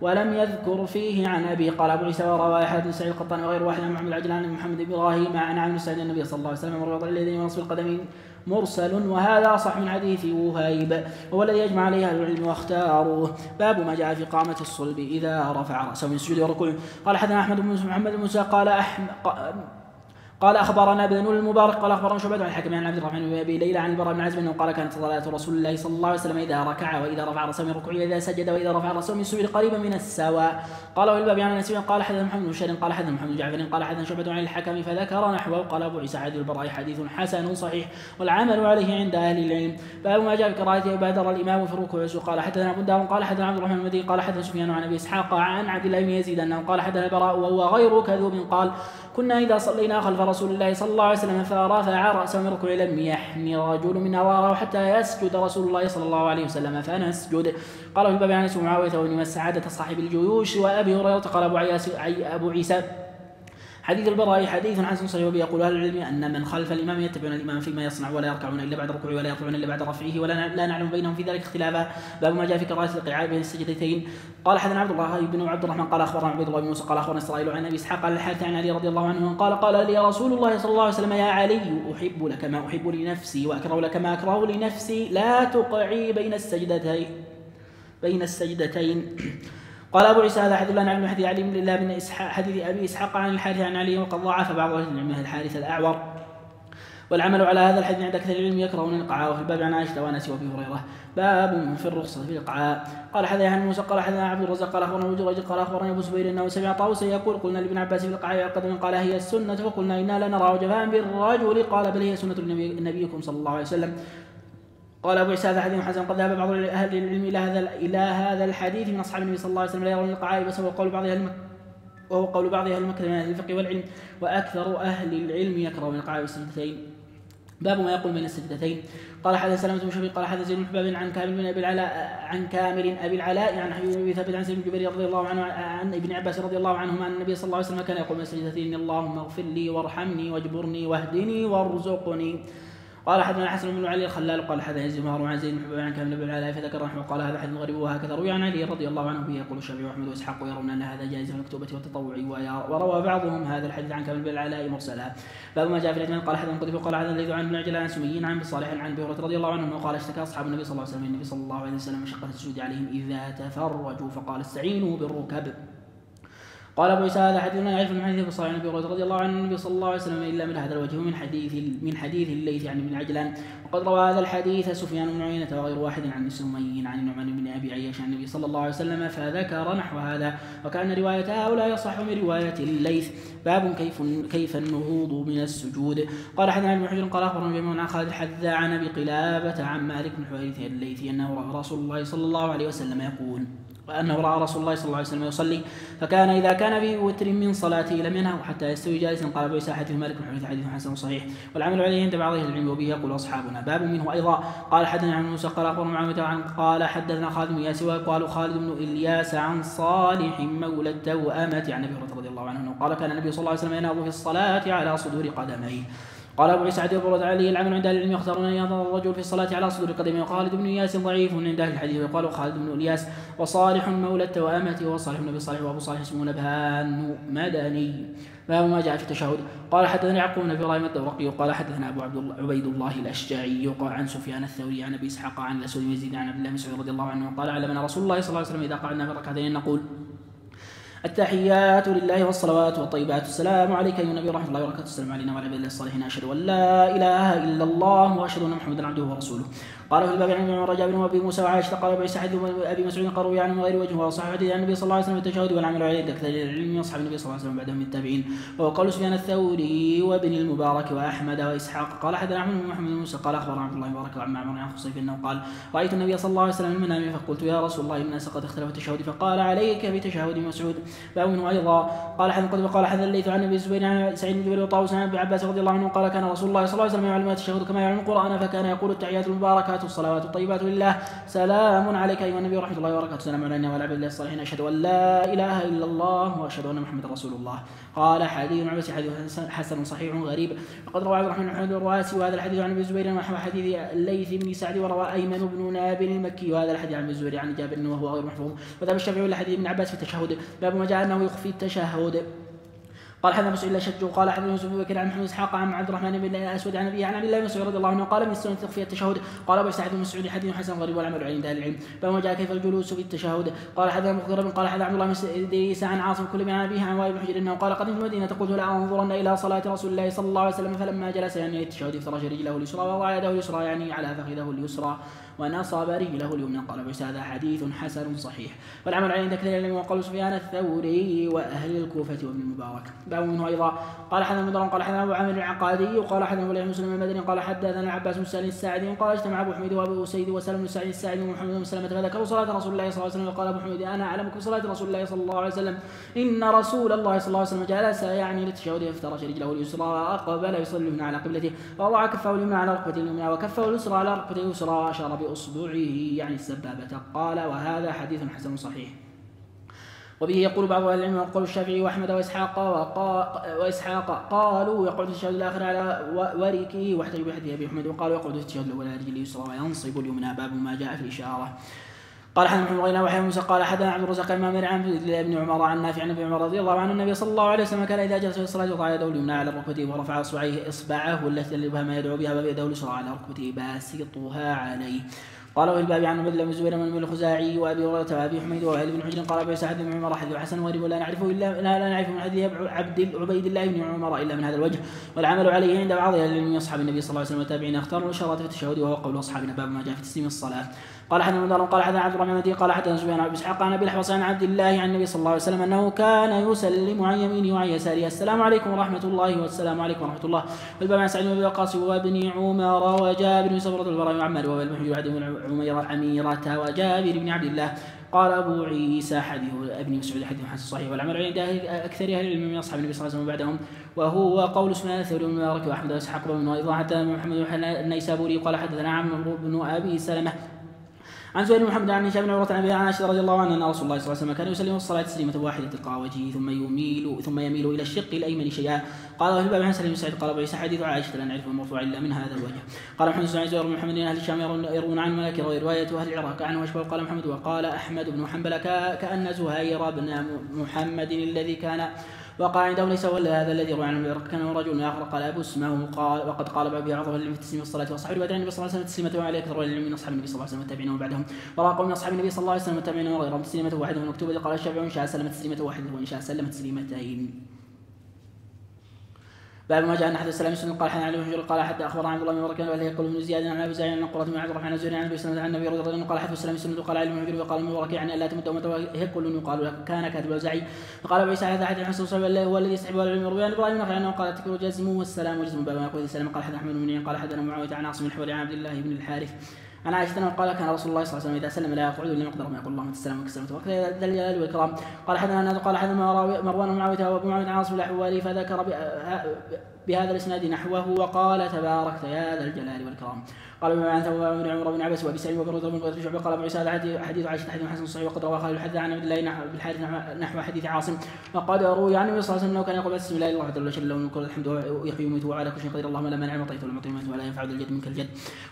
ولم يذكر فيه عن ابي. قال ابو عيسى وروى احد بن سعيد القطان وغير واحد عن محمد بن عجلان عن محمد بن ابراهيم عن عامر بن سعد النبي صلى الله عليه وسلم امر بوضع اليدين ونصب القدمين مرسل وهذا صح من حديث وهيب وهو الذي يجمع عليه اهل العلم واختاروه. باب ما جاء في قامة الصلب اذا رفع راسه من السجود والركوع. قال حدثنا احمد بن محمد بن موسى قال اخبرنا ابن المبارك قال اخبرنا شعبة عن الحكم عن عبد الرحمن بن ابي ليلى عن البراء بن عازب انه قال كانت صلاه رسول الله صلى الله عليه وسلم اذا ركع واذا رفع راسه من الركوع واذا سجد واذا رفع راسه من السجود قريبا من السواء. قال والباب عن انس قال حدثنا محمد بن بشير قال حدثنا محمد بن جعفر قال حدثنا شعبة عن الحكم فذكر نحوه. قال ابو عيسى حديث البراء حديث حسن صحيح والعمل عليه عند اهل العلم. باب ما جاء في كراهته وبادر الامام في الركوع. قال حدثنا ابو داود قال حدثنا عبد الرحمن بن مهدي قال حدثنا سفيان عن ابي اسحاق عن عبد الله بن يزيد انه قال حدثنا البراء وهو غير كذوب قال كنا اذا صلينا خلف رسول الله صلى الله عليه وسلم فرفع راسه من الركوع لم يحن رجل منا وراه حتى يسجد رسول الله صلى الله عليه وسلم فنسجد. قال في الباب عن انس ومعاويه وابن مسعدة صاحب الجيوش وابي هريره. قال ابو عيسى حديث البراء حديث حسن صحيح. ويقول اهل العلم ان من خلف الامام يتبعون الامام فيما يصنع ولا يركعون الا بعد الركوع ولا يرفعون الا بعد رفعه ولا نعلم بينهم في ذلك اختلافا. باب ما جاء في كراهه القعاد بين السجدتين. قال حدثنا عبد الله بن عبد الرحمن قال اخبرنا عبد الله بن موسى قال اخبرنا اسرائيل عن ابي اسحاق قال الحارث عن علي رضي الله عنه قال لي رسول الله صلى الله عليه وسلم يا علي احب لك ما احب لنفسي واكره لك ما اكره لنفسي لا تقعي بين السجدتين. قال ابو عيسى هذا حديث لا نعلم حديث علي بن الله بن حديث ابي اسحاق عن الحارث عن علي وقد ضعف بعض اهل العلم الحارث الاعور والعمل على هذا الحديث عند اكثر العلم يكرهون القعاء. وفي الباب عن عائشه وانس وابي هريره باب في الرخصه في القعاء. قال حدثنا عن موسى قال حدثنا عبد الرزاق قال اخبرنا ابو جريج قال اخبرنا ابو سبيل انه سمع طاووسا يقول قلنا لابن عباس في القعاء القدم قال هي السنه فقلنا انا لنرى جفاء بالرجل قال بل هي سنه نبيكم صلى الله عليه وسلم. قال ابو عيسى هذا حديث حسن قد ذهب بعض اهل العلم الى هذا الحديث من اصحاب النبي صلى الله عليه وسلم لا يرون القعاء بس وهو قول بعض اهل مكه من اهل الفقه والعلم واكثر اهل العلم يكرهون القعاء بالسجدتين. باب ما يقول بين السجدتين. قال حدثنا سلمة بن شبيب قال حدثنا زيد بن حباب عن كامل ابي العلاء عن حبيب بن ثابت عن سعيد بن جبير رضي الله عنه عن ابن عباس رضي الله عنهما ان النبي صلى الله عليه وسلم كان يقول بين السجدتين اللهم اغفر لي وارحمني واجبرني واهدني وارزقني. قال حدثنا الحسن بن علي الخلال قال حدثنا زمهر عن زيد بن حباب عن كامل بن العلاء فذكر نحوه. قال هذا حديث غريب وهكذا روي عن علي رضي الله عنه به يقول الشافعي واحمد واسحاق يرون ان هذا جائز في المكتوبه والتطوع وروى بعضهم هذا الحديث عن كامل بن العلاء مرسلا. باب ما جاء في الاتمام. قال حدثنا قتيبة قال حدثنا الليث عن بن عجلان عن سمي عن بصالح عن ابي هريره رضي الله عنه قال اشتكى اصحاب النبي صلى الله عليه وسلم النبي صلى الله عليه وسلم مشقه السجود عليهم اذا تفرجوا فقال استعينوا بالركب. قال أبو عيسى هذا حديث لا يعرف من حديث الصحيح عن أبي هريرة رضي الله عنه النبي صلى الله عليه وسلم إلا من هذا الوجه من حديث الليث عن ابن عجلان. وقد روى هذا الحديث سفيان بن عيينة وغير واحد عن سمي عن النعمان بن أبي عياش عن النبي صلى الله عليه وسلم فذكر نحو هذا. وكان رواية هؤلاء يصح من رواية الليث. باب كيف النهوض من السجود. قال حدثنا ابن حجر قال أخبرنا بن عن خالد الحذاء عن أبي قلابة عن مالك بن حويرث الليثي أنه رأى رسول الله صلى الله عليه وسلم يقول وأنه رأى رسول الله صلى الله عليه وسلم يصلي فكان إذا كان في وتر من صلاته لم ينهه حتى يستوي جالسا. قال أبو عيسى حديث مالك بن حويرث حديث حسن صحيح والعمل عليه عند بعض أهل العلم وبه يقول أصحابنا. باب منه أيضا. قال حدثنا عن موسى قال أخبرنا معاوية عن قال حدثنا خالد بن إياس وقال خالد بن إلياس عن صالح مولى التوأمة عن أبي هريرة رضي الله عنه قال كان النبي صلى الله عليه وسلم ينهض في الصلاة على صدور قدميه. قال أبو عيسى حديث برد عليه العمل عند أهل العلم يختارون أن ينهض الرجل في الصلاة على صدور قدمه. وخالد بن إياس ضعيف عند أهل الحديث ويقال خالد بن إلياس وصالح مولى التوأمة وصالح بن أبي صالح وأبو صالح اسمه نبهان مدني. باب ما جاء في التشهد. قال حدثنا يعقوب بن إبراهيم الدورقي وقال حدثنا أبو عبيد الله الأشجعي وقال عن سفيان الثوري عن أبي إسحاق عن الأسود بن يزيد عن عبد الله بن مسعود رضي الله عنه قال علمنا رسول الله صلى الله عليه وسلم إذا قعدنا في ركعتين نقول التحيات لله والصلوات والطيبات السلام عليك أيها النبي ورحمة الله وبركاته السلام علينا وعلى عباد الله الصالحين أشهد أن لا إله إلا الله وأشهد أن محمدا عبده ورسوله. قال في الباب عن ابن عمر جابر وابي موسى وعائشه قال ابو عيسى حديث ابي مسعود قالوا عن غير وجه وصحيح حديث عن النبي صلى الله عليه وسلم التشهد والعمل عليه اكثر العلم اصحاب النبي صلى الله عليه وسلم بعدهم من التابعين. وهو قول سفيان الثوري وابن المبارك واحمد واسحاق. قال حدثنا احمد بن محمد بن موسى قال اخبرنا عبد الله المبارك وعن معمر عن خصيف انه قال رايت النبي صلى الله عليه وسلم المنام فقلت يا رسول الله الناس قد اختلفوا التشهد فقال عليك بتشهد مسعود. فأمنه ايضا. قال حدث الليث عن ابي الزبير عن سعيد بن جبير وطاووس عن ابي عباس رضي الله عنه قال كان رسول الله صلى الله عليه وسلم يعلم التشهد كما يعلم القران فكان يقول التحيات المباركات الصلوات الطيبات لله سلام عليك ايها النبي ورحمه الله وبركاته السلام علينا وعلى عباد الله الصالحين اشهد ان لا اله الا الله واشهد ان محمدا رسول الله. قال حديث عباس حديث حسن صحيح غريب. وقد روى عبد الرحمن بن محمد الرواسي وهذا الحديث عن ابي الزبير ونحو حديث الليث بن سعد وروى ايمن بن نابل المكي وهذا الحديث عن ابي الزبير عن جابر وهو غير محفوظ. وذهب الشافعي الى حديث ابن عباس في التشهد. باب ما جاء انه يخفي التشهد. قال حدثنا مسعود الا شج قال حدثنا يوسف بن بكر عن محمد اسحاق عن عبد الرحمن بن الاسود عن ابي عن عبد الله بن مسعود رضي الله عنه قال من السنه تخفي التشهد. قال ابو سعيد بن مسعود حديث حسن غريب والعمل عند اهل العلم. فما جاء كيف الجلوس في التشهد. قال حدثنا مخير بن قال حدثنا عبد الله بن ادريس عن عاصم كل من ابيه عن وائل بن حجر انه قال قدمت المدينه قلت لا انظرن الى صلاه رسول الله صلى الله عليه وسلم فلما جلس يعني التشهد افترش رجله اليسرى ووضع يده اليسرى يعني على فخذه اليسرى ونصب رجله اليمنى. قال ابو هذا حديث حسن صحيح والعمل عليه عند كثير العلم وقال سفيان الثوري واهل الكوفه وابن المبارك. باب منه ايضا. قال حدثنا مدرن قال حدثنا ابو عامر العقادي وقال حدثنا ابو مسلم المدني قال حدثنا العباس بن سالم الساعدي قال اجتمع ابو حميد وابو اسيد وسلم بن سعيد الساعدي ومحمد بن سلمه فذكروا صلاه رسول الله صلى الله عليه وسلم وقال ابو حميد انا اعلمكم صلاه رسول الله صلى الله عليه وسلم ان رسول الله صلى الله عليه وسلم جلس يعني للتشهد فافترش رجله اليسرى واقبل يصلي على قبلته ووضع كفه اليمنى على ركبته اليمنى وكفه اليسرى على ركبته اليسرى واشار باصبعه يعني السبابه. قال وهذا حديث حسن صحيح. وبه يقول بعض اهل العلم وقول الشافعي واحمد واسحاق قالوا يقعد في التشهد الاخر على وركه واحتج بحديث ابي حميد وقالوا يقعد في التشهد الاول على رجله اليسرى وينصب اليمنى. باب ما جاء في الاشاره. قال حدثنا محمد غينا وحيى موسى قال حدثنا عبد الرزاق الامام عن ابن عمر عن نافع عن ابن عمر رضي الله عنه النبي صلى الله عليه وسلم كان اذا جلس في الصلاه وضع يده اليمنى على ركبته ورفع اصبعه التي الابهام يدعو بها ويده اليسرى على ركبته باسطها عليه. قال في الباب عن عبد الله بن زبير من الخزاعي وابي هريره وابي حميد ووائل بن حجر قال ابو سعد بن عمر حديث حسن غريب لا نعرفه من حديث عبيد الله بن عمر الا من هذا الوجه والعمل عليه عند بعض اهل العلم اصحاب النبي صلى الله عليه وسلم والتابعين اختاروا الاشارات في التشهد وهو قول اصحابنا. باب ما جاء في تسليم الصلاه. قال حدثنا مدار قال حدثنا عبد الرحمن الذي قال حدثنا سفيان بن اسحاق عن ابي الاحوص عن عبد الله عن النبي صلى الله عليه وسلم انه كان يسلم عن يمينه وعن يساره السلام عليكم ورحمه الله والسلام عليكم ورحمه الله. والباب عن سعيد بن وقاص وابن عمر وجابر بن سمره البراء وعمر وابن حجر وعمير عميره وجابر بن عبد الله. قال ابو عيسى حديث ابن مسعود حديث حسن صحيح والعمل عند اكثر اهل العلم من اصحاب النبي صلى الله عليه وسلم بعدهم وهو قول سفيان الثوري بن مبارك واحمد واسحاق بن ايضا حتى محمد النيسابوري قال حدثنا عمرو بن ابي سلمه عن زهير بن محمد عن هشام بن عروة عن عائشة رضي الله عنها أن رسول الله صلى الله عليه وسلم كان يسلم الصلاة تسليمة واحدة تلقاء وجهه ثم يميل إلى الشق الأيمن شيئا. قال في الباب عن سليم بن سعيد قال أبو عيسى حديث عائشة لا نعرف المرفوع إلا من هذا الوجه. قال محمد بن زهير بن محمد أهل الشام يروون عن ملك رواية أهل العراق عنه واشبه. قال محمد وقال أحمد بن حنبل كأن زهير بن محمد الذي كان وقع عنده ليس هو هذا الذي روى عنه كان رجل آخر قال أبو اسمه قال وقد قال بأبي عظم العلم في التسليم والصلاة وصحبه الوداع النبي صلى الله عليه وسلم تسليمته عليه كثر العلم من أصحاب النبي صلى الله عليه وسلم والتابعين وبعدهم وراقوا من أصحاب النبي صلى الله عليه وسلم والتابعين وغيرهم تسليمته واحدة مكتوبة قال الشافعي إن شاء سلم تسليمته واحدة وإن شاء سلم تسليمتين. باب ما جاء ان احد السلام مسلم قال حدثنا علي بن حجر قال حتى اخبر عبد الله بن بركان وهل يقول ابن زياد عن ابي زيد عن قرة بن عبد الرحمن الزهري عن ابي سلمة عن النبي رضي الله عنه قال حدث السلام مسلم قال علي بن حجر وقال ابن بركان يعني الا تمد امته يقول يقال كان كاتب الوزعي وقال ابو عيسى هذا حديث حسن صحيح الله هو الذي يستحب العلم يروي عن ابراهيم النخعي انه قال تكبر جزم والسلام وجزم باب ما يقول السلام قال حدثنا احمد بن منيع قال حدثنا معاويه عن عاصم الحوري عن عبد الله بن الحارث عن عائشة أنه قال كان رسول الله صلى الله عليه وسلم إذا سلم لا يقعد إلا مقدار ما يقول اللهم السلام وكسلمت وكذا ذا الجلال والإكرام. قال حدثنا قال حدثنا مروان بن معاوية وأبو معاوية عن عاصم الأحوالي فذكر بهذا الإسناد نحوه وقال تباركت يا ذا الجلال والإكرام. قال بما عن ثوبان بن عمر بن عباس وابي سعيد وابي بن ابي شعبه قال ابو عيسى هذا حديث عائشه حديث حسن صحيح وقد روى خالد الحذاء عن عبد الله بن الحارث نحو حديث عاصم وقد روي عن النبي صلى الله عليه وسلم انه كان يقول بسم الله الله وحده لا شريك له له كل الحمد ويحيي ويميت وعلى كل شيء قدير اللهم لا مانع لما اعطيت ولا معطي ولا ينفع ذا الجد منك الجد.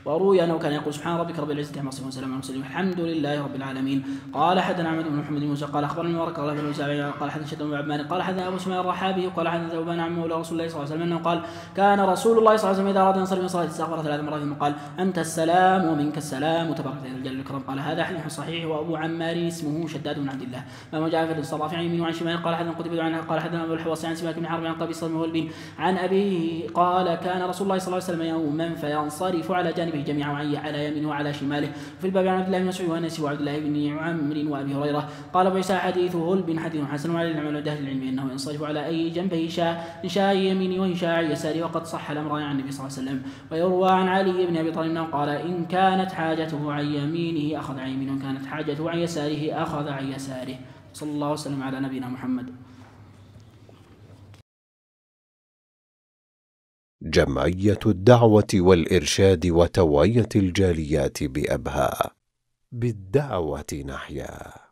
وروي انه كان يقول سبحان ربك رب العزه عما يصفون وسلام على المرسلين الحمد لله رب العالمين. قال حدثنا احمد بن محمد بن موسى قال اخبرني مبارك الله بن موسى قال حدثنا شد بن عبد قال حدثنا ابو سمير الرحابي قال حدثنا ثوبان عن مولى رسول الله صلى الله عليه وسلم انه قال كان رسول الله صلى الله عليه وسلم اذا اراد ان يصلي من صلاه استغفر 3 مرات ثم قال انت السلام ومنك السلام وتبارك يا ذا الجلال والإكرام. قال هذا حديث صحيح. وابو عمار اسمه شداد بن عبد الله ما جاء في الانصراف عن يمين وعن شمال قال حدثنا قتيبة عنه قال حدثنا ابو الحواصي عن سماك بن حرب عن قبيصة والبين عن ابيه قال كان رسول الله صلى الله عليه وسلم يوما فينصرف على جانبه جميعا على يمينه وعلى شماله. في الباب عن عبد الله بن مسعود وانس وعبد الله بن عمرو وابي هريره قال ابو عيسى حديثه البن حديث حسن وعلى العلماء اهل العلم انه ينصرف على اي جنبه ان شاء يمينه وان شاء يساره وقد صح الامر عن النبي صلى الله عليه وسلم. ويروى عن علي بن ابي طالب انه قال ان كانت حاجته عن يمينه اخذ عن يمينه وان كانت حاجته عن يساره اخذ عن يساره. صلى الله وسلم على نبينا محمد. جمعية الدعوة والإرشاد وتوعية الجاليات بأبها بالدعوة نحيا.